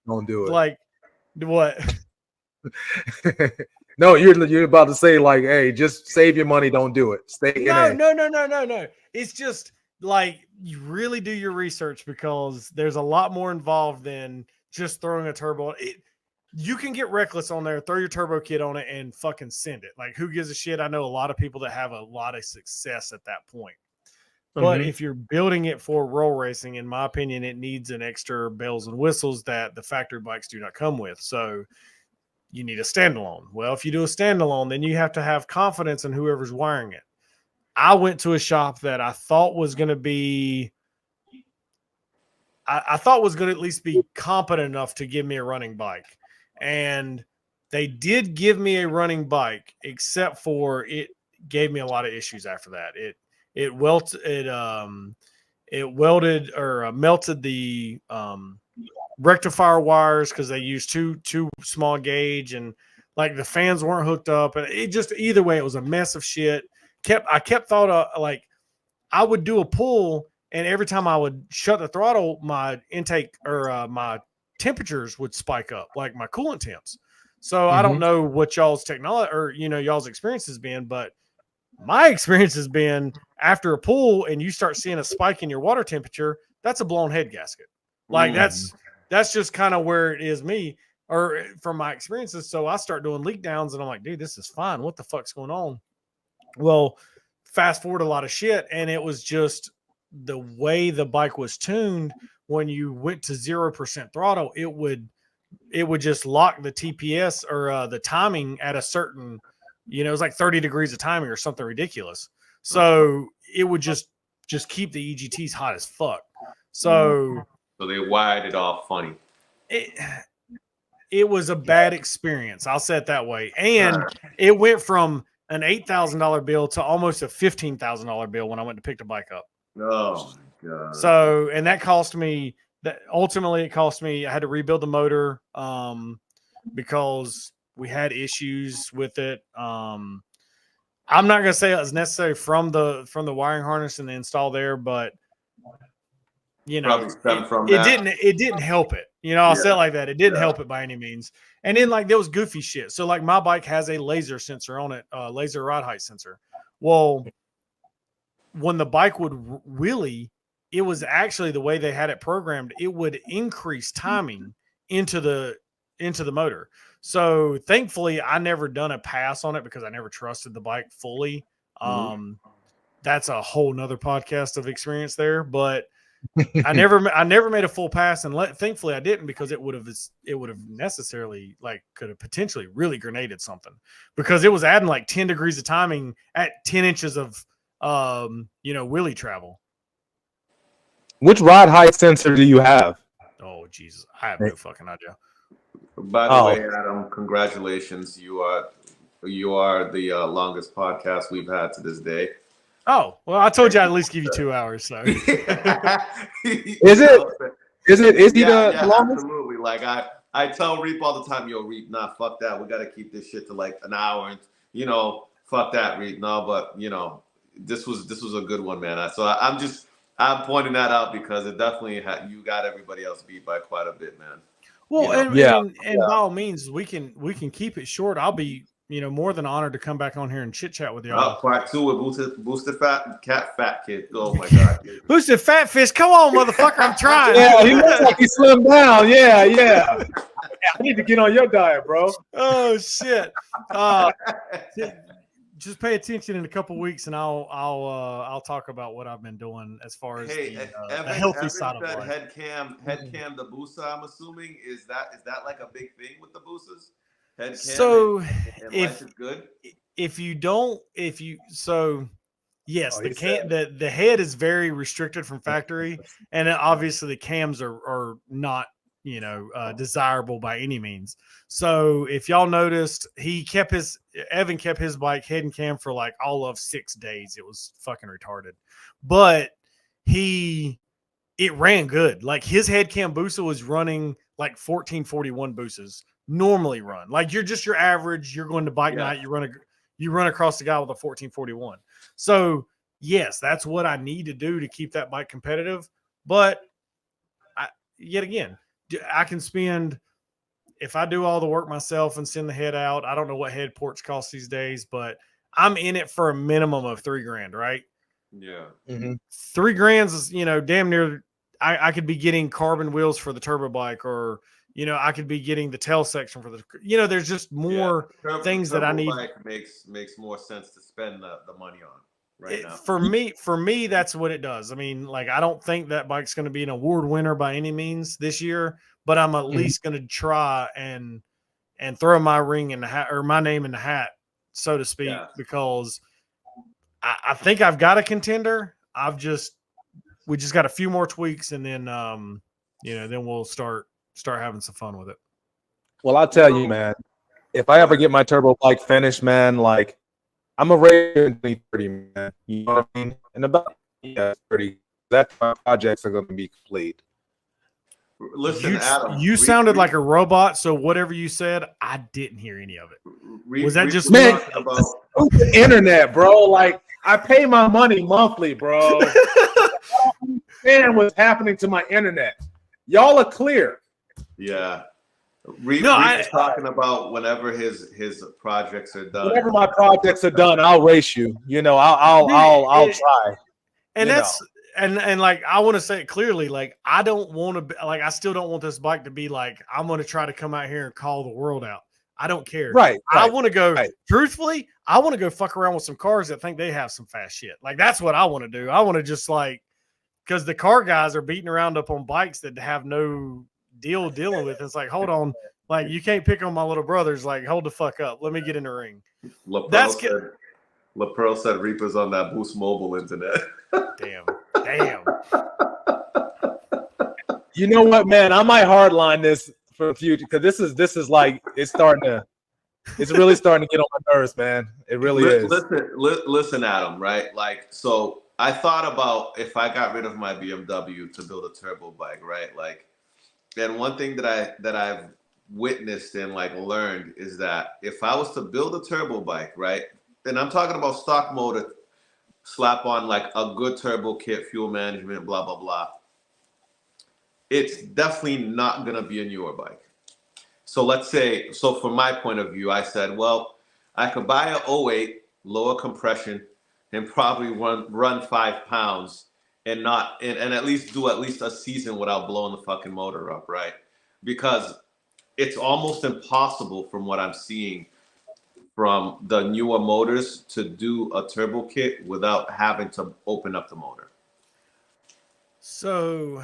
Don't do it. Like, what? No, you're about to say, like, hey, just save your money, don't do it. Stay in it. No. It's just like, you really do your research, because there's a lot more involved than just throwing a turbo. You can get reckless on there, throw your turbo kit on it, and fucking send it. Like, who gives a shit? I know a lot of people that have a lot of success at that point. But if you're building it for roll racing, in my opinion, it needs an extra bells and whistles that the factory bikes do not come with. So you need a standalone. Well, if you do a standalone, then you have to have confidence in whoever's wiring it. I went to a shop that I thought was going to be, I thought was going to at least be competent enough to give me a running bike. And they did give me a running bike, except for it gave me a lot of issues after that. It welded or melted the rectifier wires, because they used too small gauge, and Like the fans weren't hooked up, and it just either way, it was a mess of shit. I kept thought of like I would do a pull, and every time I would shut the throttle, my intake or my temperatures would spike up, like my coolant temps. So I don't know what y'all's technology or y'all's experience has been, but my experience has been after a pull and you start seeing a spike in your water temperature, that's a blown head gasket. Like that's just kind of where it is me or from my experiences. So I start doing leak downs and I'm like, dude, this is fine. What the fuck's going on? Well, fast forward a lot of shit, and it was just the way the bike was tuned. When you went to 0% throttle, it would just lock the TPS or the timing at a certain, it was like 30 degrees of timing or something ridiculous. So it would just keep the EGTs hot as fuck. So they wired it off funny. It was a bad experience. I'll say it that way. And it went from an $8,000 bill to almost a $15,000 bill when I went to pick the bike up. Oh my God. So, and that cost me ultimately it cost me, I had to rebuild the motor because we had issues with it. I'm not going to say it was necessary from the wiring harness and the install there, but it didn't help it. I'll say it like that. It didn't help it by any means. And then like there was goofy shit. So like my bike has a laser sensor on it, laser rod height sensor. Well, when the bike would wheelie, it was actually the way they had it programmed. It would increase timing into the motor. So thankfully I never done a pass on it because I never trusted the bike fully. That's a whole nother podcast of experience there, but I never made a full pass, and thankfully I didn't because it would have necessarily could have potentially really grenaded something because it was adding like 10 degrees of timing at 10 inches of wheelie travel. Which rod height sensor do you have? Oh Jesus, I have no fucking idea. By the way, Adam, congratulations! You are the longest podcast we've had to this day. Oh, well, I told you I'd at least give you 2 hours. So is he the longest? Absolutely. Like I tell Reap all the time, yo, Reap, nah, fuck that. We got to keep this shit to like an hour, and fuck that, Reap. No, but this was a good one, man. I'm pointing that out because it definitely you got everybody else beat by quite a bit, man. Well, and by all means, we can keep it short. I'll be more than honored to come back on here and chit chat with y'all. Part 2 with boosted fat kid. Oh my God, boosted fat fish. Come on, motherfucker! I'm trying. Yeah, he looks like he slimmed down. Yeah. I need to get on your diet, bro. Oh shit. Just pay attention in a couple weeks, and I'll talk about what I've been doing as far as the healthy side of life. Head cam, the booster. I'm assuming is that like a big thing with the boosters? Head cam. So and life is good. Yes, the head is very restricted from factory, and obviously the cams are not desirable by any means. So if y'all noticed, Evan kept his bike head and cam for like all of 6 days. It was fucking retarded, but it ran good. Like his head cam booster was running like 1441 boosters normally run. Like you're just your average. You're going to bike night. You run across the guy with a 1441. So yes, that's what I need to do to keep that bike competitive. But yet again, I can spend, if I do all the work myself and send the head out, I don't know what head ports cost these days, but I'm in it for a minimum of $3,000, right? Yeah. Mm-hmm. $3,000 is, damn near, I could be getting carbon wheels for the turbo bike, or, I could be getting the tail section for the, there's just more things that I need. Bike makes more sense to spend the money on. Right now. For me, that's what it does. I mean, like, I don't think that bike's going to be an award winner by any means this year, but I'm at least going to try and throw my ring in the hat, or my name in the hat, so to speak, because I think I've got a contender. We just got a few more tweaks, and then then we'll start having some fun with it. Well, I'll tell you, man, if I ever get my turbo bike finished, man, like, I'm a racer in 2030, man. You know what I mean? And about 30, that my projects are going to be complete. Listen, Adam. You sounded like a robot, so whatever you said, I didn't hear any of it. Was that just man? About The internet, bro. Like I pay my money monthly, bro. I don't understand what's happening to my internet. Y'all are clear. Yeah. Reed was talking about whenever his projects are done. Whenever my projects are done, I'll race you. You know, I'll try. And that's and like I want to say it clearly, like I don't want to be like I still don't want this bike to be like I'm going to try to come out here and call the world out. I don't care. Right. I want to go truthfully, I want to go fuck around with some cars that think they have some fast shit. Like that's what I want to do. I want to just like because the car guys are beating around up on bikes that have no dealing with. It's like, hold on, like you can't pick on my little brothers. Like, hold the fuck up. Let me get in the ring. LaPearl said Reaper's on that Boost Mobile internet. Damn. You know what, man? I might hardline this for the future because this is like it's really starting to get on my nerves, man. It really is. Listen, Adam. Right? Like, so I thought about if I got rid of my BMW to build a turbo bike, right? Like, and one thing that I've witnessed and like learned is that if I was to build a turbo bike, right? And I'm talking about stock motor, slap on like a good turbo kit, fuel management, blah, blah, blah. It's definitely not going to be a newer bike. So let's say, so from my point of view, I said, well, I could buy an 08, lower compression, and probably run 5 pounds and not, and at least do at least a season without blowing the fucking motor up, right? Because it's almost impossible from what I'm seeing from the newer motors to do a turbo kit without having to open up the motor. So,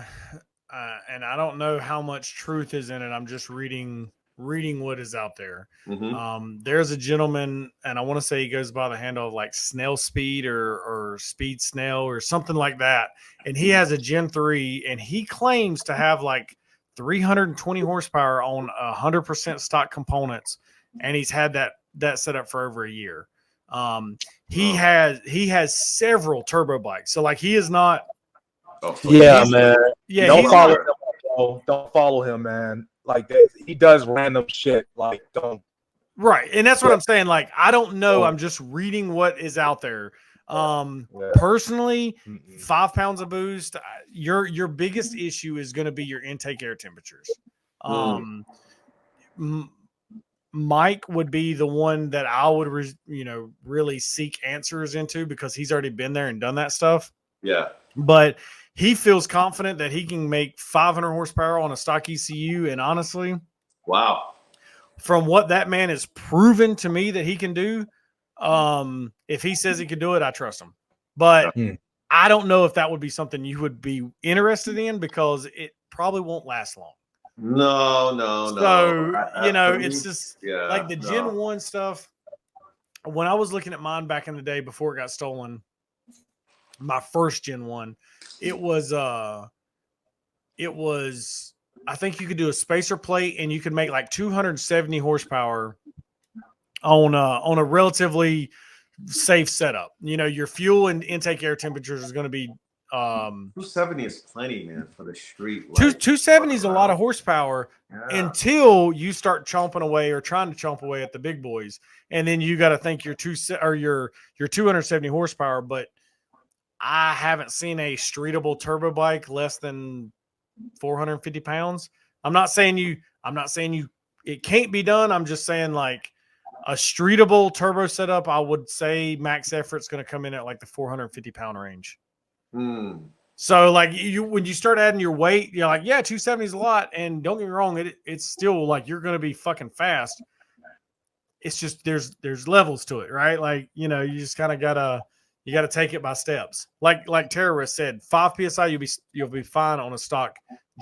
and I don't know how much truth is in it. I'm just reading what is out there. Mm-hmm. There's a gentleman, and I want to say he goes by the handle of like Snail Speed or Speed Snail or something like that. And he has a Gen 3, and he claims to have like 320 horsepower on 100% stock components, and he's had that set up for over a year. He has several turbo bikes, so like he is not. Man. Yeah, don't follow him, man. Like he does random shit. Like don't. Right, and that's what I'm saying. Like I don't know. I'm just reading what is out there. Personally, 5 pounds of boost. Your biggest issue is going to be your intake air temperatures. Mike would be the one that I would, really seek answers into because he's already been there and done that stuff. Yeah. But he feels confident that he can make 500 horsepower on a stock ECU. And honestly, wow, from what that man has proven to me that he can do, if he says he can do it, I trust him. But I don't know if that would be something you would be interested in because it probably won't last long. No. So, it's just like the Gen 1 stuff. When I was looking at mine back in the day before it got stolen, my first Gen 1, it was I think you could do a spacer plate and you could make like 270 horsepower on a relatively safe setup. Your fuel and intake air temperatures is going to be 270 is plenty, man, for the street. Like, 270 is a lot of horsepower until you start chomping away or trying to chomp away at the big boys, and then you got to think your 270 horsepower. But I haven't seen a streetable turbo bike less than 450 pounds. I'm not saying you it can't be done. I'm just saying like a streetable turbo setup, I would say max effort's going to come in at like the 450 pound range. So like when you start adding your weight, you're like, yeah, 270 is a lot. And don't get me wrong, it's still like you're going to be fucking fast. It's just there's levels to it, right? Like, you just kind of gotta take it by steps. Like Terrorist said, 5 psi you'll be fine on a stock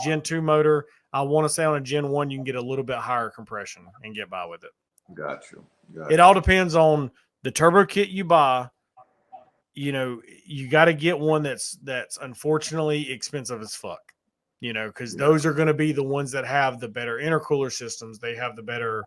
Gen 2 motor. I want to say on a Gen 1 you can get a little bit higher compression and get by with it. Got you. It all depends on the turbo kit you buy. You got to get one that's unfortunately expensive as fuck, because those are going to be the ones that have the better intercooler systems. They have the better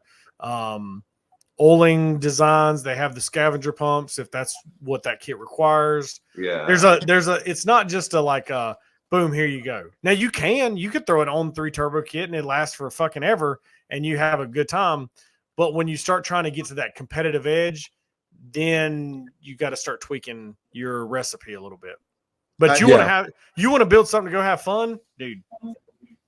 oiling designs. They have the scavenger pumps if that's what that kit requires. Yeah. It's not just boom, boom, here you go. Now you could throw it on 3 turbo kit and it lasts for fucking ever and you have a good time. But when you start trying to get to that competitive edge, then you got to start tweaking your recipe a little bit. But you want to build something to go have fun, dude.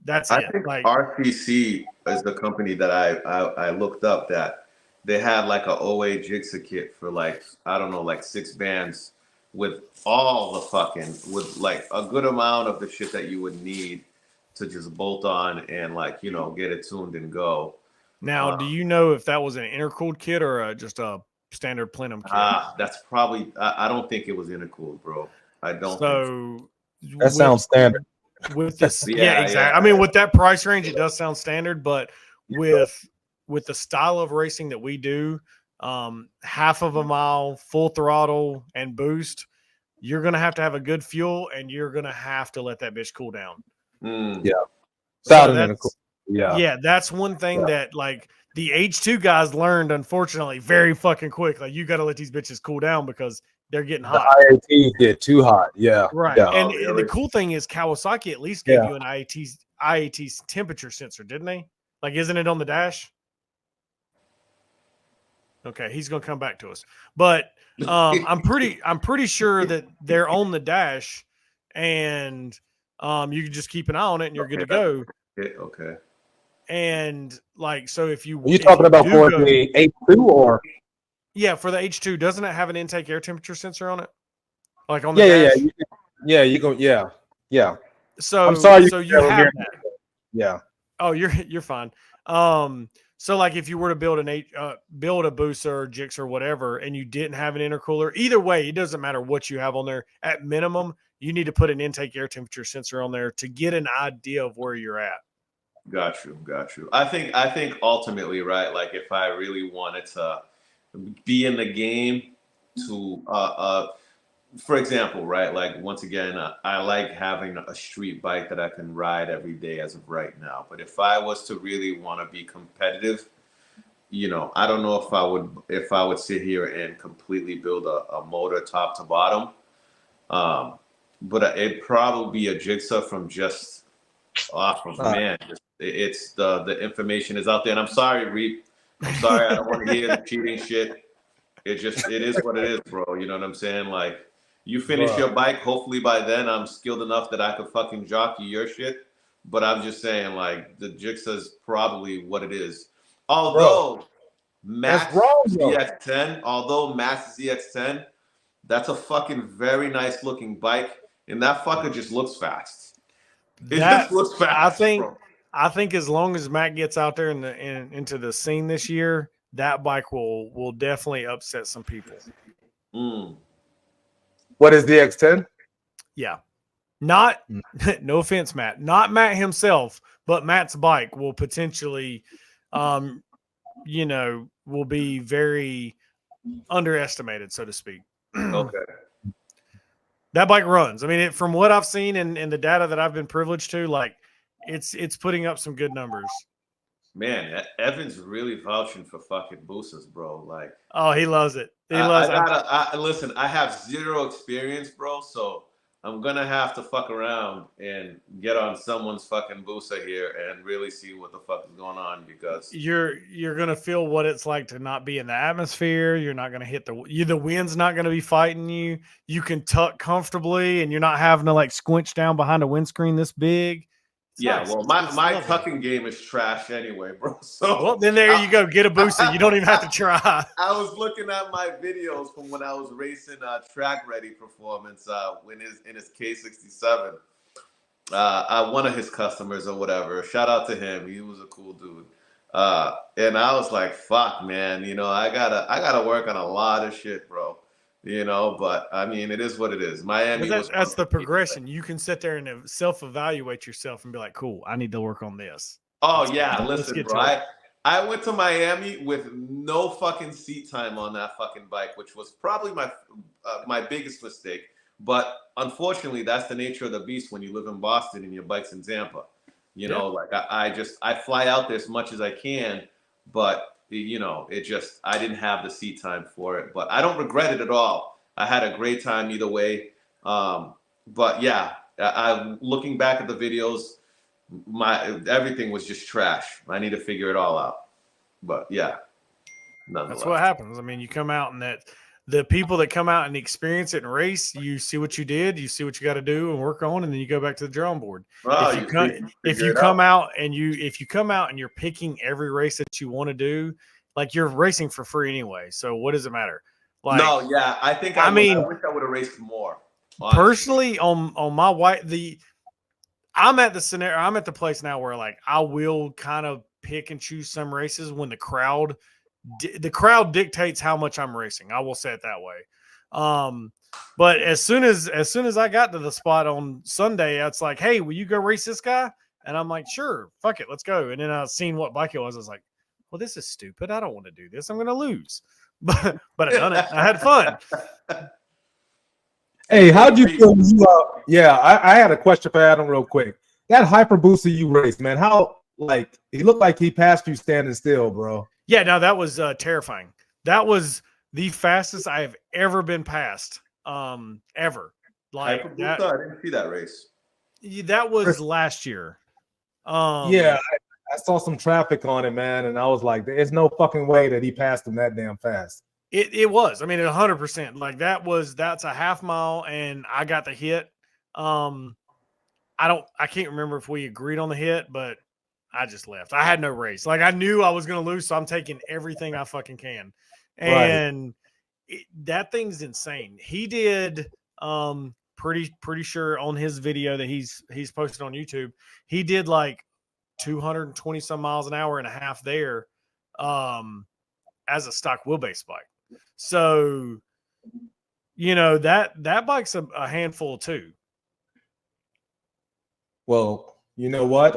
That's I it. think Like RCC is the company that I looked up that they had like a OA Jigsaw kit for like, I don't know, like 6 bands with all the fucking, with like a good amount of the shit that you would need to just bolt on and like, you know, get it tuned and go. now, do you know if that was an intercooled kit or just a standard plenum kit? That's probably, I don't think it was intercooled, bro. I don't think so. That sounds standard. With this, Yeah, exactly. yeah. I mean, with that price range, it does sound standard, but with the style of racing that we do, half of a mile, full throttle, and boost, you're gonna have to have a good fuel, and you're gonna have to let that bitch cool down. Yeah. So that's one thing that like the H2 guys learned, unfortunately, very fucking quick. Like you got to let these bitches cool down because they're getting hot. The IATs get too hot. Yeah. Right. Yeah. And the cool thing is Kawasaki at least gave you an IAT's temperature sensor, didn't they? Like, isn't it on the dash? Okay, he's gonna come back to us. But I'm pretty sure that they're on the dash and you can just keep an eye on it and you're good to go. Okay. And like, so if you are you talking about for the H2 or for the H2, doesn't it have an intake air temperature sensor on it? Like on the dash? You go, yeah. So I'm sorry, so you have that. Yeah. Oh, you're fine. So like if you were to build a booster or Jix or whatever, and you didn't have an intercooler, either way, it doesn't matter what you have on there. At minimum, you need to put an intake air temperature sensor on there to get an idea of where you're at. Got you. I think ultimately, right? Like if I really wanted to be in the game to, for example, right? Like once again, I like having a street bike that I can ride every day as of right now. But if I was to really want to be competitive, you know, I don't know if I would sit here and completely build a motor top to bottom. But it'd probably be a Jigsaw from just off of man. It's the information is out there, and I'm sorry, Reap. I'm sorry, I don't want to hear the cheating shit. It is what it is, bro. You know what I'm saying? Like, you finish your bike. Hopefully by then I'm skilled enough that I could fucking jockey your shit. But I'm just saying, like, the Jigsaw is probably what it is. Although Matt's ZX10, that's a fucking very nice looking bike, and that fucker just looks fast. It just looks fast. I think as long as Matt gets out there into the scene this year, that bike will definitely upset some people. What is the X10? Yeah. Not no offense, Matt. Not Matt himself, but Matt's bike will potentially will be very underestimated, so to speak. Okay. That bike runs. I mean, from what I've seen and the data that I've been privileged to, like it's putting up some good numbers. Man, Evan's really vouching for fucking boosters, bro. Like, oh, he loves it. He loves it. Listen, I have zero experience, bro. So I'm gonna have to fuck around and get on someone's fucking booster here and really see what the fuck is going on, because you're gonna feel what it's like to not be in the atmosphere. You're not gonna hit the wind's not gonna be fighting you. You can tuck comfortably, and you're not having to like squinch down behind a windscreen this big. It's nice. Well, my tucking game is trash anyway, bro. So well, then there you go. Get a booster. You don't even have to try. I was looking at my videos from when I was racing Track Ready Performance in his K67. One of his customers or whatever. Shout out to him. He was a cool dude. And I was like, fuck, man. You know, I gotta work on a lot of shit, bro. You know, but I mean, it is what it is. Miami. That's the progression. You can sit there and self-evaluate yourself and be like, "Cool, I need to work on this." Listen, bro. I went to Miami with no fucking seat time on that fucking bike, which was probably my biggest mistake. But unfortunately, that's the nature of the beast when you live in Boston and your bike's in Tampa. You know, like I fly out there as much as I can, but you know, I didn't have the seat time for it, but I don't regret it at all. I had a great time either way. But yeah, I looking back at the videos, everything was just trash. I need to figure it all out. But yeah, nonetheless. That's what happens. I mean, you come out and the people that come out and experience it and race, you see what you did, you see what you got to do and work on, and then you go back to the drawing board. Oh, if you come out and you're picking every race that you want to do, like you're racing for free anyway. So what does it matter? Like, no, yeah, I think I wish I would have raced more. Honestly. Personally, on my white, I'm at the place now where like I will kind of pick and choose some races when the crowd dictates how much I'm racing. I will say it that way. But as soon as I got to the spot on Sunday, it's like, hey, will you go race this guy? And I'm like, sure, fuck it, let's go. And then I seen what bike it was. I was like, well, this is stupid. I don't want to do this. I'm going to lose. But I done it. I had fun. Hey, how'd you feel? Yeah, I had a question for Adam real quick. That hyper booster you raced, man. How he looked like he passed you standing still, bro. Yeah, no, that was terrifying. That was the fastest I have ever been passed, ever. Like that, I didn't see that race. That was last year. Yeah, I saw some traffic on it, man, and I was like, "There's no fucking way that he passed him that damn fast." It was. I mean, 100%. Like that's a half mile, and I got the hit. I can't remember if we agreed on the hit, but I just left. I had no race. Like I knew I was going to lose, so I'm taking everything I fucking can. And that thing's insane. He did pretty sure on his video that he's posted on YouTube, he did like 220 some miles an hour and a half there as a stock wheelbase bike. So, that bike's a handful too. Well, you know what?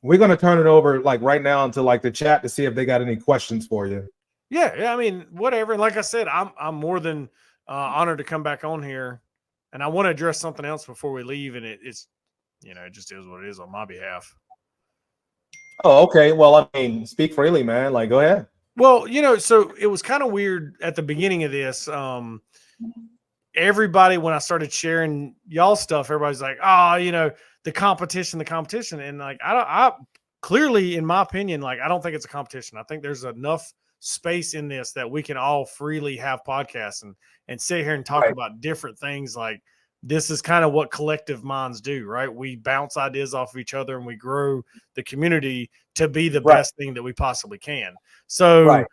We're going to turn it over like right now into like the chat to see if they got any questions for you. Yeah. I mean, whatever. And like I said, I'm more than honored to come back on here, and I want to address something else before we leave. And it's, it just is what it is on my behalf. Oh, okay. Well, I mean, speak freely, man. Like, go ahead. Well, so it was kind of weird at the beginning of this. Everybody, when I started sharing y'all stuff, everybody's like, oh, the competition. And like, I clearly, in my opinion, like, I don't think it's a competition. I think there's enough space in this that we can all freely have podcasts and sit here and talk about different things. Like, this is kind of what collective minds do, right? We bounce ideas off of each other and we grow the community to be the best thing that we possibly can. So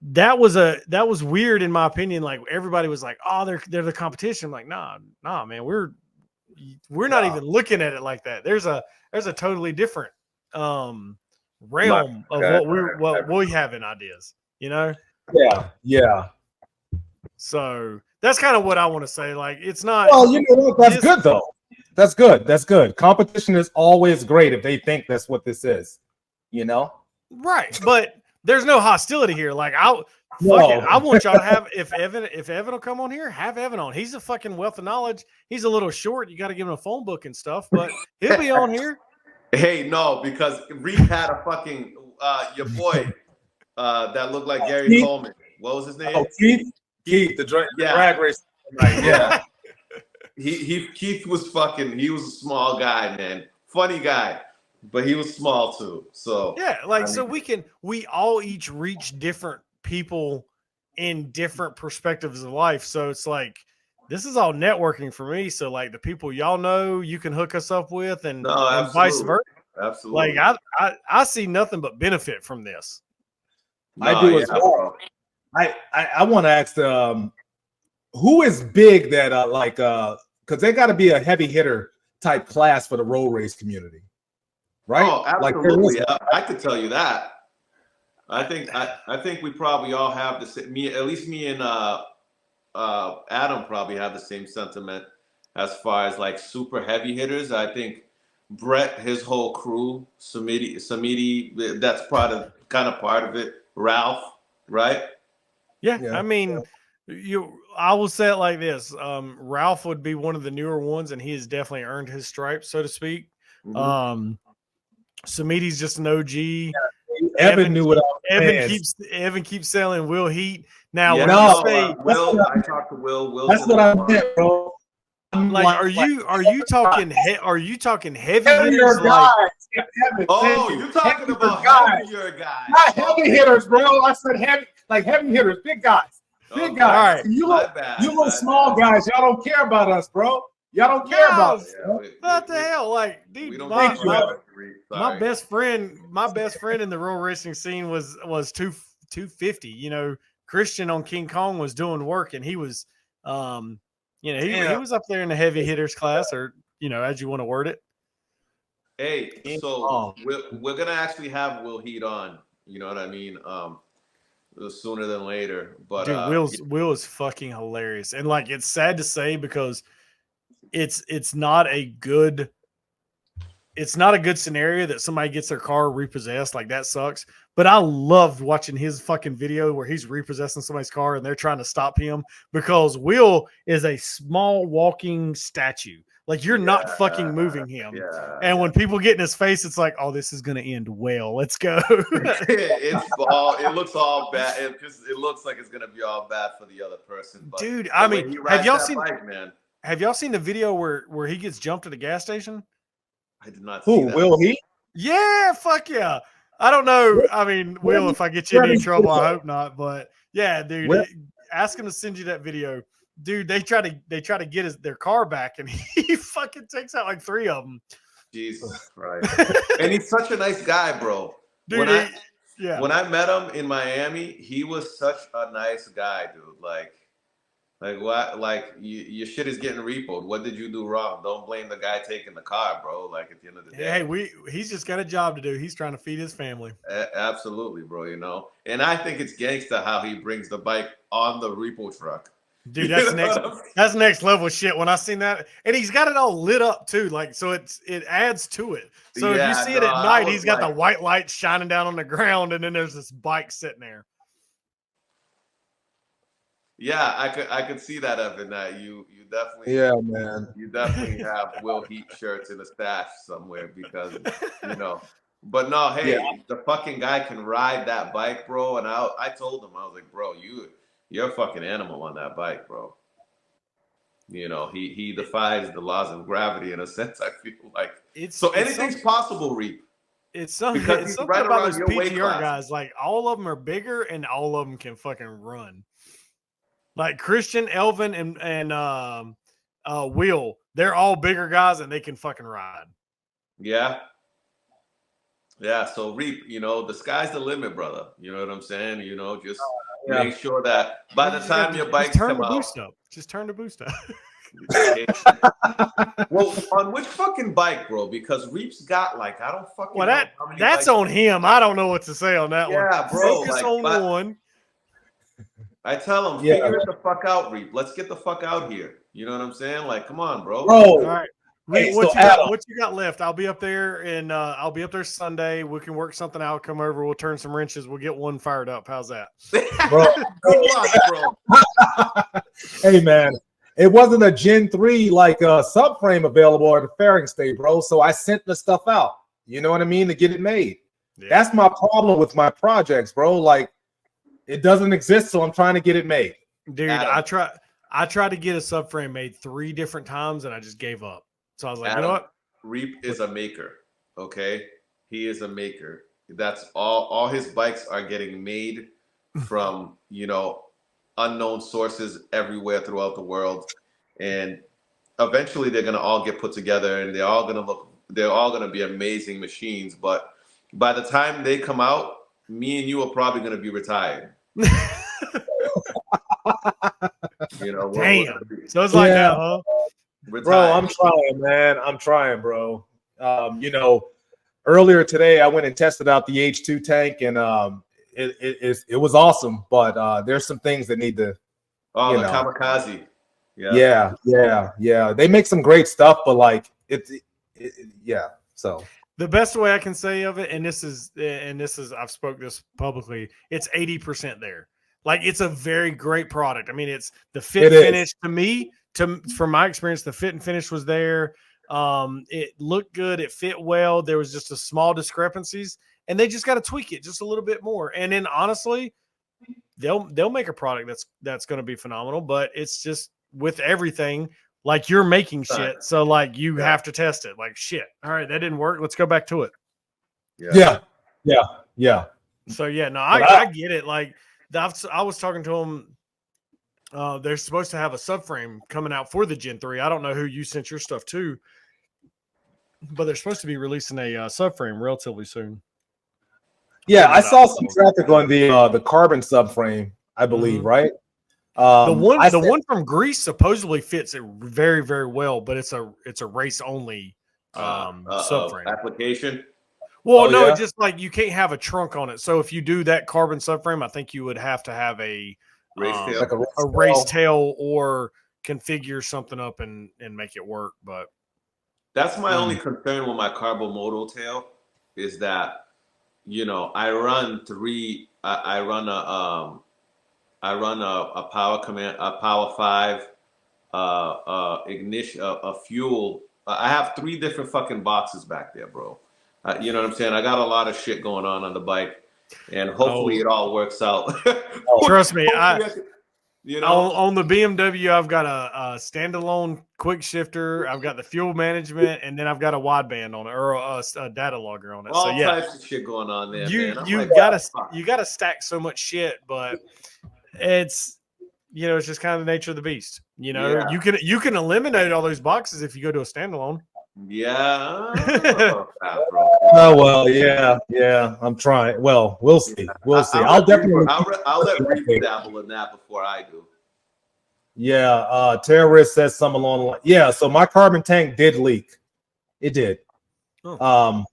that was weird in my opinion. Like everybody was like, oh, they're the competition. I'm like, nah, man, we're not even looking at it like that. There's a totally different realm of what we have in ideas, Yeah. So that's kind of what I want to say. Like, it's not. Well, that's good though. That's good. Competition is always great if they think that's what this is, Right. But there's no hostility here. Like, I want y'all to have, if Evan will come on here, have Evan on. He's a fucking wealth of knowledge. He's a little short. You got to give him a phone book and stuff, but he'll be on here. Hey, no, because Reed had a fucking your boy that looked like Gary Coleman. What was his name? Oh, Keith, the drag race. Right, yeah. Keith was he was a small guy, man. Funny guy, but he was small too. So yeah, so we all each reach different people in different perspectives of life. So it's like, this is all networking for me. So like the people y'all know, you can hook us up with and vice versa. Absolutely. Like I see nothing but benefit from this. I do as well. I want to ask who is big that because they got to be a heavy hitter type class for the road race community, right? Oh, absolutely. I could tell you that. I think we probably all have the same. Me and Adam probably have the same sentiment as far as like super heavy hitters. I think Brett, his whole crew, Samiti, that's kind of part of it. Ralph, right? Yeah. I mean, I will say it like this. Ralph would be one of the newer ones, and he has definitely earned his stripes, so to speak. Mm-hmm. Samiti's just an OG. Yeah. Evan knew what I was Evan keeps selling Will Heat. Now, Will, I talked to Will. That's what I meant, bro. Like, are you talking heavy heavier hitters? Like, guys? Oh, you talking Heavier about guys. heavier guys? Not heavy hitters, bro. I said heavy hitters, big guys. Big Okay. guys. All right. See, you My look, bad, you my little small bad. guys. Y'all don't care about us, bro. Y'all don't care about us. no, what the hell? Like, We dude, don't my get you, my best friend in the real racing scene was 250. You know, Christian on King Kong was doing work, and he was, you know, he was up there in the heavy hitters class, or you know, as you want to word it. Hey, so we're gonna actually have Will Heat on. You know what I mean? Sooner than later. But Dude, Will is fucking hilarious, and like, it's sad to say because it's not a good scenario that somebody gets their car repossessed. Like, that sucks. But I loved watching his fucking video where he's repossessing somebody's car and they're trying to stop him because Will is a small walking statue. Like, you're not fucking moving him. Yeah, and when people get in his face, it's like, oh, this is going to end well. Let's go. it looks all bad. It looks like it's gonna be all bad for the other person. But Dude, I mean, have y'all seen the video where he gets jumped at a gas station? I did not see that. Will he? Yeah, fuck yeah. I don't know. I mean, Will, if I get you in any trouble, I hope not. But yeah, dude, ask him to send you that video. Dude, they try to get their car back, and he fucking takes out like 3 of them. Jesus Christ. And he's such a nice guy, bro. Dude, when I met him in Miami, he was such a nice guy, dude. Like what? Like, your shit is getting repoed. What did you do wrong? Don't blame the guy taking the car, bro. Like, at the end of the day, hey, he's just got a job to do. He's trying to feed his family. Absolutely, bro. You know, and I think it's gangsta how he brings the bike on the repo truck. Dude, that's next level shit. When I seen that, and he's got it all lit up too, like, so it adds to it. So if you see it at night, he's got the white light shining down on the ground, and then there's this bike sitting there. Yeah, I could see that, Evan. That you definitely, man. You definitely have Will Heat shirts in a stash somewhere because, you know. But no, hey, the fucking guy can ride that bike, bro. And I told him, I was like, bro, you're a fucking animal on that bike, bro. You know, he defies the laws of gravity in a sense. I feel like anything's possible, Reap. It's something right about those your weight PTR class. guys. Like, all of them are bigger, and all of them can fucking run. Like Christian, Elvin, and Will, they're all bigger guys, and they can fucking ride. Yeah. Yeah, so Reap, you know, the sky's the limit, brother. You know what I'm saying? You know, just make sure that by the time your bikes come out, just turn the boost up. Well, on which fucking bike, bro? Because Reap's got, like, I don't fucking know how many that's bikes. On him. I don't know what to say on that one. Yeah, bro. Focus on one. I tell him, figure it the fuck out, Reap. Let's get the fuck out here. You know what I'm saying? Like, come on, bro. All right. Reap, Hey, what you got left? I'll be up there, and I'll be up there Sunday. We can work something out. Come over. We'll turn some wrenches. We'll get one fired up. How's that? Bro, good luck, bro. Hey, man. It wasn't a Gen 3 like subframe available at the fairing state, bro. So I sent the stuff out. You know what I mean? To get it made. Yeah. That's my problem with my projects, bro. Like, it doesn't exist, so I'm trying to get it made. Dude, I tried to get a subframe made 3 different times, and I just gave up. So I was like, you know what? Reap is a maker, okay? He is a maker. That's all his bikes are getting made from, you know, unknown sources everywhere throughout the world. And eventually they're going to all get put together, and they're all going to be amazing machines. But by the time they come out, me and you are probably going to be retired. You know, damn. So it's like that, huh? Retired. Bro, I'm trying, man. I'm trying, bro. You know, earlier today I went and tested out the H2 tank, and it was awesome. But there's some things that need to. Oh, the kamikaze. Yeah. They make some great stuff, but like yeah. So the best way I can say of it, and this is I've spoke this publicly, it's 80% there. Like, it's a very great product. I mean, it's the fit finish to me. From my experience, the fit and finish was there. It looked good. It fit well. There was just a small discrepancies, and they just got to tweak it just a little bit more. And then honestly, they'll make a product that's going to be phenomenal. But it's just with everything, Like you're making shit, so like you have to test it. Like shit. All right, that didn't work. Let's go back to it. Yeah. So yeah, no, I get it. Like I was talking to him. They're supposed to have a subframe coming out for the Gen 3. I don't know who you sent your stuff to, but they're supposed to be releasing a subframe relatively soon. Yeah, I saw some traffic on the carbon subframe, I believe, right? The one from Greece supposedly fits it very, very well, but it's a race only subframe application. Well, no, it's just like you can't have a trunk on it. So if you do that carbon subframe, I think you would have to have a race tail, like a race tail, or configure something up and make it work. But that's my only concern with my carbo moto tail is that, you know, I run a power command, a power 5, ignition, a fuel. I have 3 different fucking boxes back there, bro. You know what I'm saying? I got a lot of shit going on the bike, and hopefully it all works out. Trust me, you know, on the BMW, I've got a standalone quick shifter. I've got the fuel management, and then I've got a wideband on it, or a data logger on it. All so yeah, types of shit going on there. You gotta stack so much shit, but it's, you know, it's just kind of the nature of the beast. You know, you can eliminate all those boxes if you go to a standalone. Yeah. Oh well, yeah. I'm trying. Well, we'll see. I'll definitely. I'll let Reed dabble in that before I do. Yeah. Terrorist says something along the line. Yeah. So my carbon tank did leak. It did. Oh.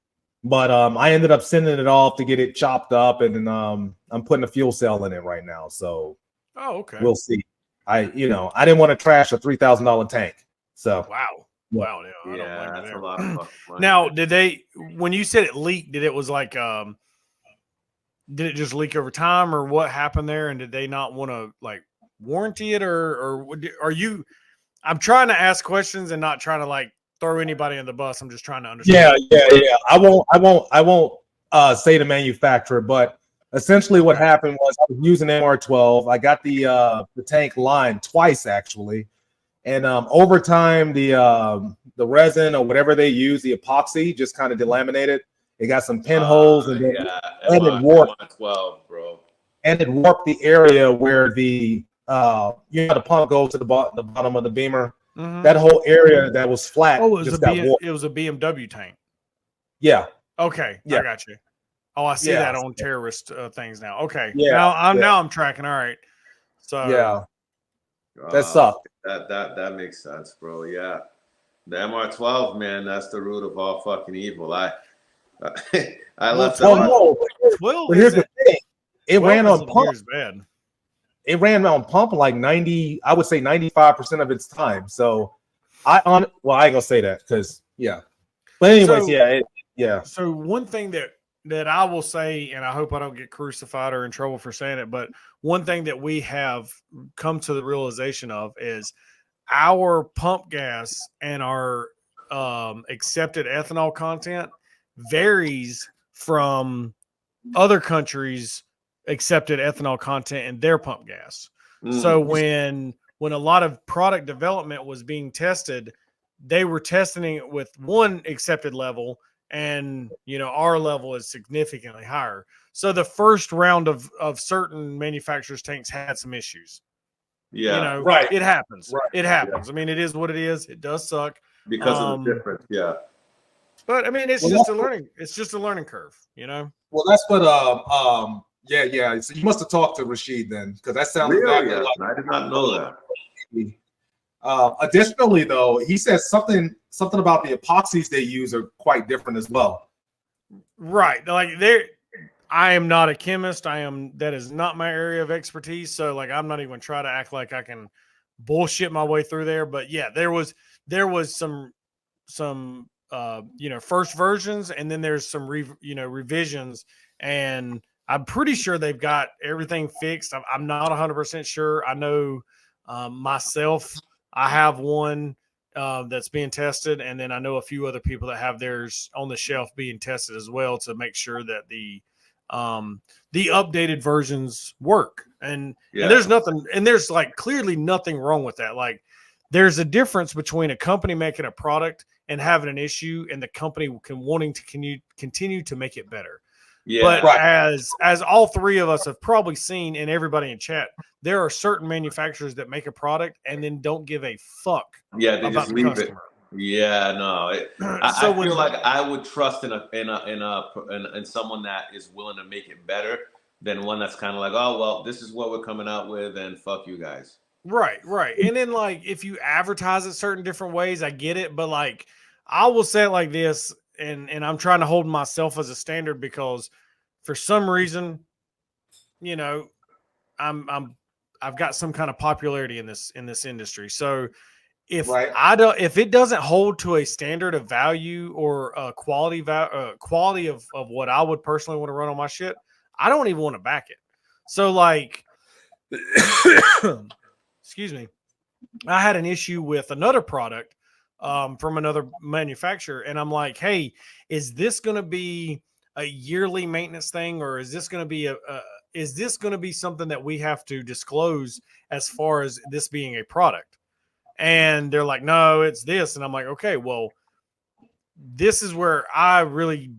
But I ended up sending it off to get it chopped up, and then I'm putting a fuel cell in it right now. So. Oh, okay. We'll see. I didn't want to trash a $3,000 tank. So. Wow, yeah, that's a lot of money. Now, when you said it leaked, did it just leak over time, or what happened there? And did they not want to like warranty it, or are you? I'm trying to ask questions and not trying to like throw anybody in the bus. I'm just trying to understand. Yeah. I won't say the manufacturer, but essentially what happened was I was using MR12. I got the tank lined twice actually. And over time, the resin or whatever they use, the epoxy, just kind of delaminated. It got some pinholes, and then it warped. 12, bro. And it warped the area where the the pump goes to the bottom of the beamer. Mm-hmm. That whole area that was flat. Oh, it was a BMW tank. Yeah. Okay. Yeah. I got you. Oh, I see that on terrorist things now. Okay. Yeah. Now I'm tracking. All right. So yeah. That sucked. That makes sense, bro. Yeah, the MR12, man, that's the root of all fucking evil. I left. 12. But here's the thing: it ran on pump. Bad. It ran on pump like 90. I would say 95% of its time. So I ain't gonna say that because But anyways, So one thing that I will say, and I hope I don't get crucified or in trouble for saying it, but one thing that we have come to the realization of is our pump gas and our accepted ethanol content varies from other countries' accepted ethanol content in their pump gas. So when a lot of product development was being tested, they were testing it with one accepted level, and our level is significantly higher. So the first round of certain manufacturers' tanks had some issues. Yeah, right. It happens. Right. It happens. Yeah. I mean, it is what it is. It does suck because of the difference. Yeah, but I mean, it's just a learning. It's just a learning curve. Well, that's what. Yeah. So you must have talked to Rashid then, because that sounds exactly like. I did not know that. Additionally, though, he says something about the epoxies they use are quite different as well. Right. Like I am not a chemist. That is not my area of expertise. So like, I'm not even trying to act like I can bullshit my way through there. But yeah, there was some first versions, and then there's some revisions, and I'm pretty sure they've got everything fixed. I'm not 100% sure. I know myself, I have one that's being tested, and then I know a few other people that have theirs on the shelf being tested as well to make sure that the updated versions work. And there's nothing, and there's like clearly nothing wrong with that. Like there's a difference between a company making a product and having an issue, and the company wanting to continue to make it better. Yeah. But Right. as all three of us have probably seen, and everybody in chat, there are certain manufacturers that make a product and then don't give a fuck Yeah, they about just the leave customer. it. Yeah, no. So I feel like I would trust in someone that is willing to make it better than one that's kind of like, oh well, this is what we're coming out with, and fuck you guys. Right. And then like if you advertise it certain different ways, I get it, but like I will say it like this, and I'm trying to hold myself as a standard because for some reason, you know, I've got some kind of popularity in this industry. So if if it doesn't hold to a standard of value or a quality of what I would personally want to run on my shit, I don't even want to back it. So like excuse me, I had an issue with another product from another manufacturer, and I'm like, hey, is this going to be a yearly maintenance thing, or is this going to be something that we have to disclose as far as this being a product? And they're like, no, it's this. And I'm like, okay, well, this is where I really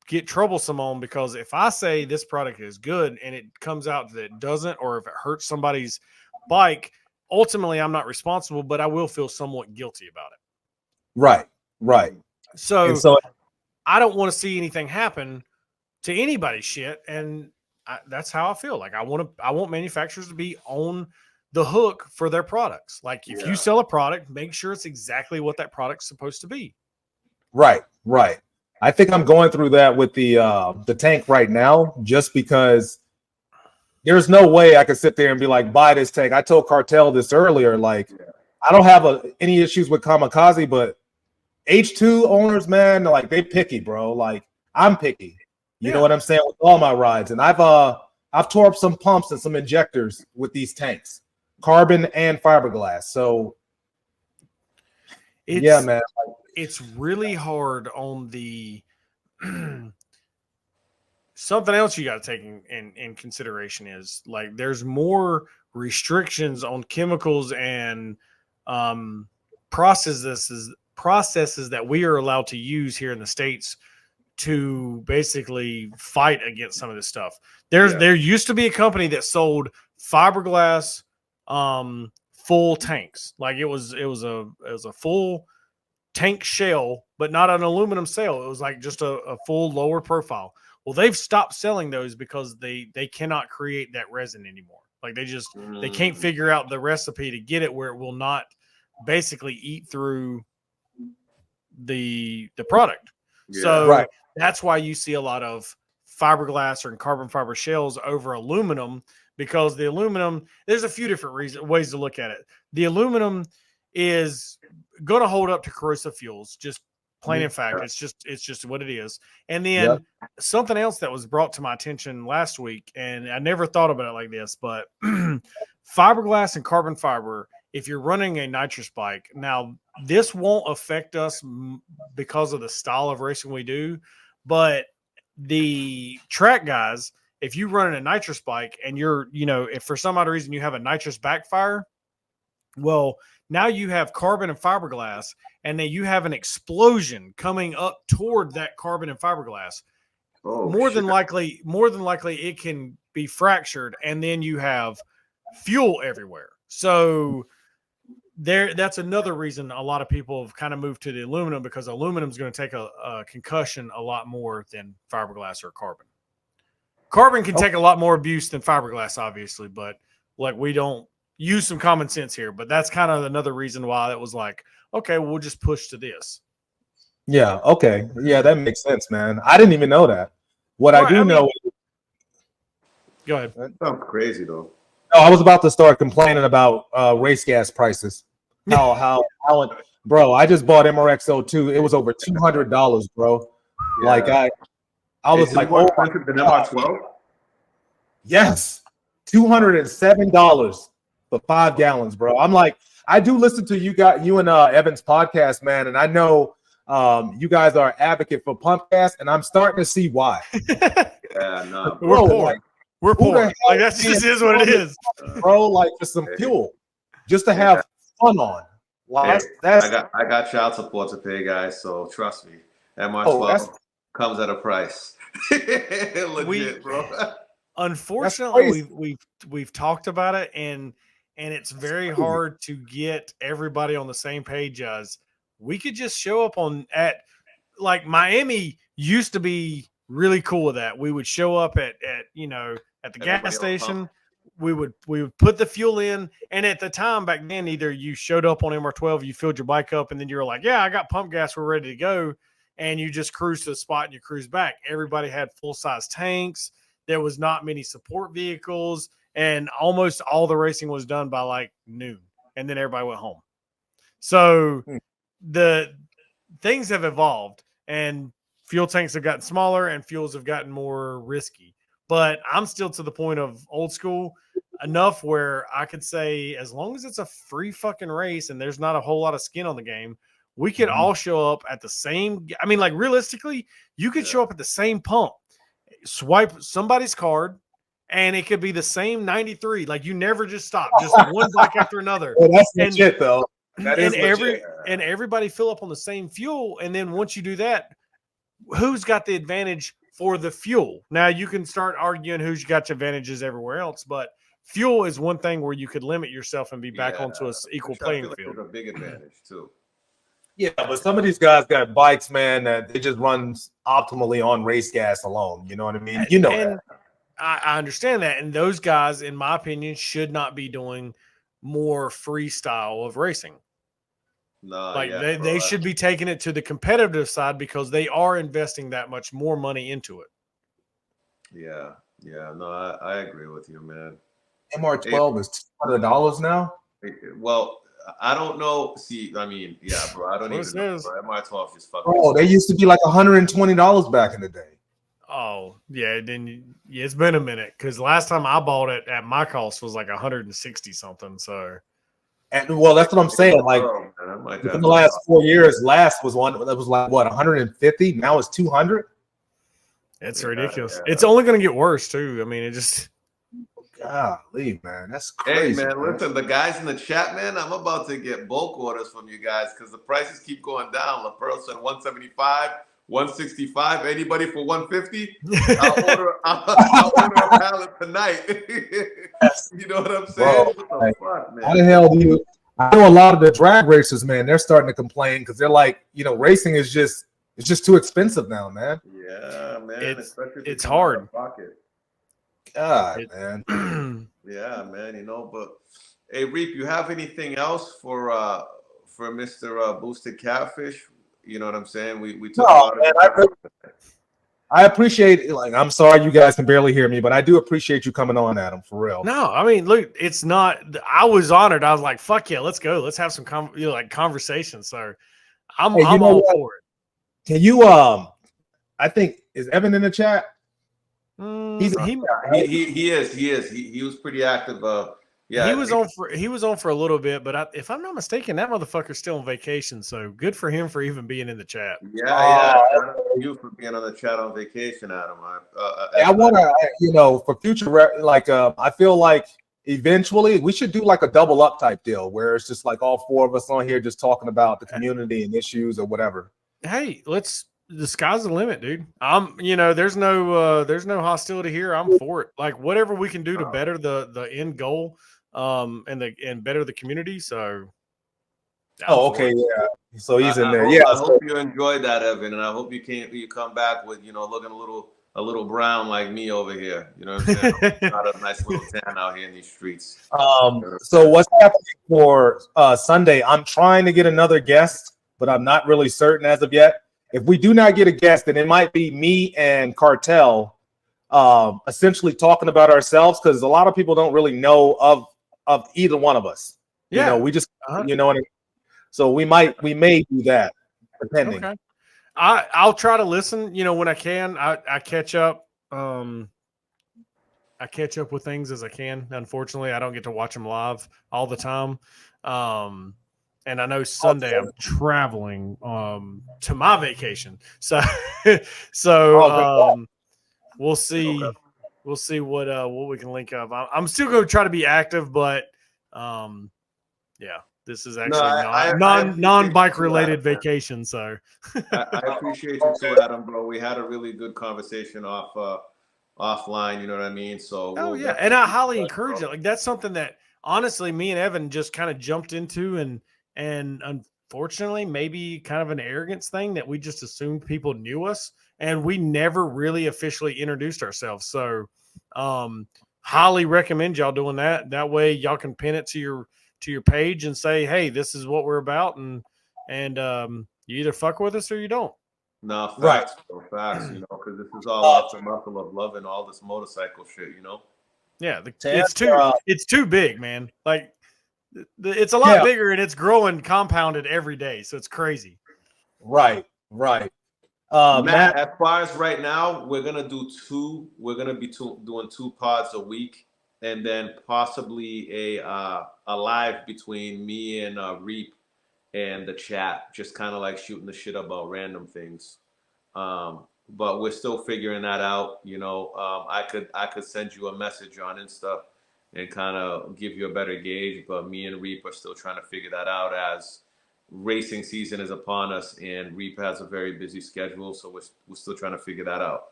get troublesome on, because if I say this product is good and it comes out that it doesn't, or if it hurts somebody's bike, ultimately I'm not responsible, but I will feel somewhat guilty about it. Right. So I don't want to see anything happen to anybody's shit. And that's how I feel. Like I want manufacturers to be on the hook for their products. Like if you sell a product, make sure it's exactly what that product's supposed to be. Right. I think I'm going through that with the tank right now, just because there's no way I could sit there and be like, buy this tank. I told Cartel this earlier. Like, I don't have any issues with Kamikaze, but H2 owners, man, like they picky, bro. Like I'm picky. You know what I'm saying, with all my rides. And I've tore up some pumps and some injectors with these tanks, carbon and fiberglass. So yeah, man. It's really hard on the something else you got to take in consideration is like there's more restrictions on chemicals and processes that we are allowed to use here in the States to basically fight against some of this stuff. There used to be a company that sold fiberglass full tanks. Like it was a full tank shell, but not an aluminum shell. It was like just a full lower profile. Well, they've stopped selling those because they cannot create that resin anymore. Like they can't figure out the recipe to get it where it will not basically eat through the product. So that's why you see a lot of fiberglass or carbon fiber shells over aluminum, because the aluminum, there's a few different ways to look at it. The aluminum is going to hold up to corrosive fuels, just plain and fact. It's just what it is. And then something else that was brought to my attention last week, and I never thought about it like this, but fiberglass and carbon fiber, if you're running a nitrous bike, now this won't affect us because of the style of racing we do, but the track guys, if you run a nitrous bike and if for some odd reason you have a nitrous backfire, well, now you have carbon and fiberglass, and then you have an explosion coming up toward that carbon and fiberglass. More than likely it can be fractured, and then you have fuel everywhere. So that's another reason a lot of people have kind of moved to the aluminum, because aluminum is going to take a concussion a lot more than fiberglass or carbon. Carbon can take a lot more abuse than fiberglass, obviously, but like we don't use some common sense here. But that's kind of another reason why it was like, okay, we'll just push to this. Yeah. Okay. Yeah, that makes sense, man. I didn't even know that. What I do know. Go ahead. That sounds crazy though. No, I was about to start complaining about race gas prices. How bro, I just bought MRX02. It was over $200, bro. Yeah. Like I was like, more expensive than MR12? Yes. $207 for 5 gallons, bro. I'm like, I do listen to you and Evan's podcast, man, and I know you guys are an advocate for pump gas, and I'm starting to see why. Yeah, no, bro, we're poor. Like that just is what it is, bro. Like for some fuel, just to have fun on. Hey, That's I got child support to pay, guys. So trust me, oh, MR12 comes at a price. We Legit, bro. that's unfortunately crazy. we've talked about it, and it's That's very crazy. hard to get everybody on the same page. As we could just show up on at like Miami used to be really cool with that. We would show up at at the gas Everybody else pump. station. We would put the fuel in, and at the time back then, either you showed up on MR12, you filled your bike up, and then you were like, "Yeah, I got pump gas, we're ready to go," and you just cruise to the spot and you cruise back. Everybody had full size tanks. There was not many support vehicles, and almost all the racing was done by like noon, and then everybody went home. So Hmm. the things have evolved, and fuel tanks have gotten smaller and fuels have gotten more risky. But I'm still to the point of old school enough where I could say, as long as it's a free fucking race and there's not a whole lot of skin on the game, we could Mhm. all show up at the same. I mean, like realistically, you could show up at the same pump, swipe somebody's card, and it could be the same 93. Like you never just stop, just one bike after another. Well, that's And legit though. That and is legit. everybody fill up on the same fuel, and then once you do that, who's got the advantage for the fuel? Now you can start arguing who's got advantages everywhere else, but fuel is one thing where you could limit yourself and be back onto an equal Sure, I feel playing like field. there's a big advantage too. Yeah, but some of these guys got bikes, man, that they just run optimally on race gas alone. You know what I mean? You know And that. I understand that, and those guys, in my opinion, should not be doing more freestyle of racing. Nah, Like yeah, they bro. should be taking it to the competitive side because they are investing that much more money into it. Yeah, yeah. No, I agree with you, man. Hey, MR12 is $200 now. well, I don't know. See, I mean, yeah, bro. I don't That's even what it know, says. bro. MR12 just fucking Oh, they expensive. used to be like $120 back in the day. Oh yeah, then yeah, it's been a minute because last time I bought it at my cost was like 160 something. So And well, that's what I'm saying. Like Oh, man, I might within have the to last talk. 4 years, last was one that was like what 150. Now it's 200. it's Yeah, ridiculous. It's yeah. only going to get worse too. I mean, it just Golly, man, that's Hey, crazy. man, listen, the guys in the chat, man, I'm about to get bulk orders from you guys because the prices keep going down. LaPearl said 175, 165. Anybody for 150? I'll order a pallet tonight. You know what I'm Bro, saying? What the like, fuck, how man? the hell do you? I know a lot of the drag racers, man. They're starting to complain because they're like, racing is just too expensive now, man. Yeah, man, it's especially if you're it's coming out hard. of pocket. God, It, man. Yeah, man, but hey, Reap, you have anything else for Mr. Boosted Catfish? You know what I'm saying? We took a No, lot of man. your time. I appreciate it. Like, I'm sorry you guys can barely hear me, but I do appreciate you coming on, Adam, for real. no, I mean, look, it's not. I was honored. I was like, "Fuck yeah, let's go. Let's have some conversation." So Hey, you I'm know all what? for it. Can you I think is Evan in the chat? He's in He the chat, right? He is. He was pretty active. he Yeah. was on for a little bit, but if I'm not mistaken, that motherfucker's still on vacation. So good for him for even being in the chat. Yeah. Shout out to you for being on the chat on vacation, Adam. I want to, for future, I feel like eventually we should do like a double up type deal where it's just like all four of us on here just talking about the community and issues or whatever. Hey, the sky's the limit, dude. There's no hostility here. I'm for it. Like whatever we can do to better the end goal, and better the community. So I'm Oh, for okay, it. yeah. So he's in I there. hope Yeah. I So, hope you enjoyed that, Evan, and I hope you come back with looking a little brown like me over here. You know what I'm saying? Got a nice little tan out here in these streets. so what's happening for Sunday? I'm trying to get another guest, but I'm not really certain as of yet. If we do not get a guest, then it might be me and Cartel, essentially talking about ourselves because a lot of people don't really know of either one of us. Yeah. We just what I mean? So we may do that, depending. Okay. I'll try to listen. When I can, I catch up. I catch up with things as I can. Unfortunately, I don't get to watch them live all the time. And I know Sunday I'm traveling to my vacation. So we'll see. Okay. We'll see what we can link up. I'm still going to try to be active, but yeah, This is actually I non-bike appreciate you, related Adam. vacation. So I appreciate you too, Adam, bro. We had a really good conversation offline. You know what I mean? So oh we'll yeah, and I definitely keep in highly touch, encourage bro. it. Like that's something that honestly, me and Evan just kind of jumped into, and unfortunately, maybe kind of an arrogance thing that we just assumed people knew us, and we never really officially introduced ourselves. So, highly recommend y'all doing that. That way, y'all can pin it to your page and say, "Hey, this is what we're about," and you either fuck with us or you don't. No, Right. facts, bro, facts. You know, because this is all off the muscle of loving all this motorcycle shit. You know. Yeah, To it's answer, too big, man. Like it's a lot yeah, bigger and it's growing compounded every day, so it's crazy. right, right. Matt, Matt, as far as right now, we're gonna do two. We're gonna be doing 2 pods a week, and then possibly a live between me and Reap and the chat, just kind of like shooting the shit about random things. But we're still figuring that out. You know, I could send you a message on Insta and kind of give you a better gauge. But me and Reap are still trying to figure that out as racing season is upon us, and Reap has a very busy schedule, so we're still trying to figure that out.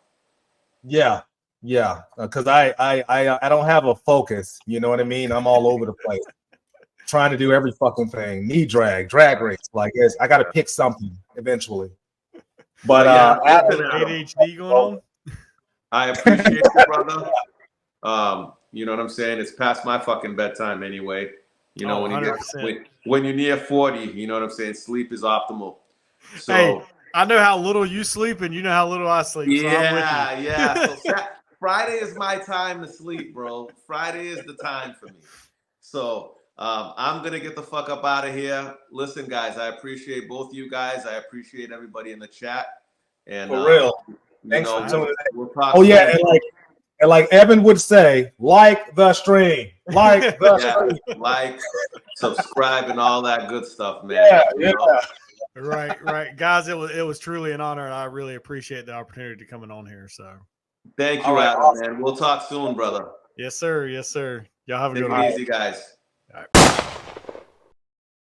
yeah, yeah, because I don't have a focus. You know what I mean? I'm all over the place, trying to do every fucking thing. Knee drag race. Like I got to pick something eventually. But yeah, Adam, ADHD going on. I appreciate you, brother. You know what I'm saying? It's past my fucking bedtime anyway. You know, Oh, when you 100%. when you're near 40, you know what I'm saying? Sleep is optimal. So Hey, I know how little you sleep, and you know how little I sleep. So I'm with you. yeah. So Friday is my time to sleep, bro. Friday is the time for me. So I'm gonna get the fuck up out of here. Listen, guys, I appreciate both you guys. I appreciate everybody in the chat. And for real, you thanks know, for tuning in. we'll talk. Oh yeah, soon. and like Evan would say, like the stream, like the stream. Like, subscribe, and all that good stuff, man. Yeah, You yeah. know? Right, guys. It was truly an honor, and I really appreciate the opportunity to coming on here. So, Thank All you, right, Adam, awesome. man. We'll talk soon, brother. yes, sir. Y'all have a Take good it one. easy, guys. All right.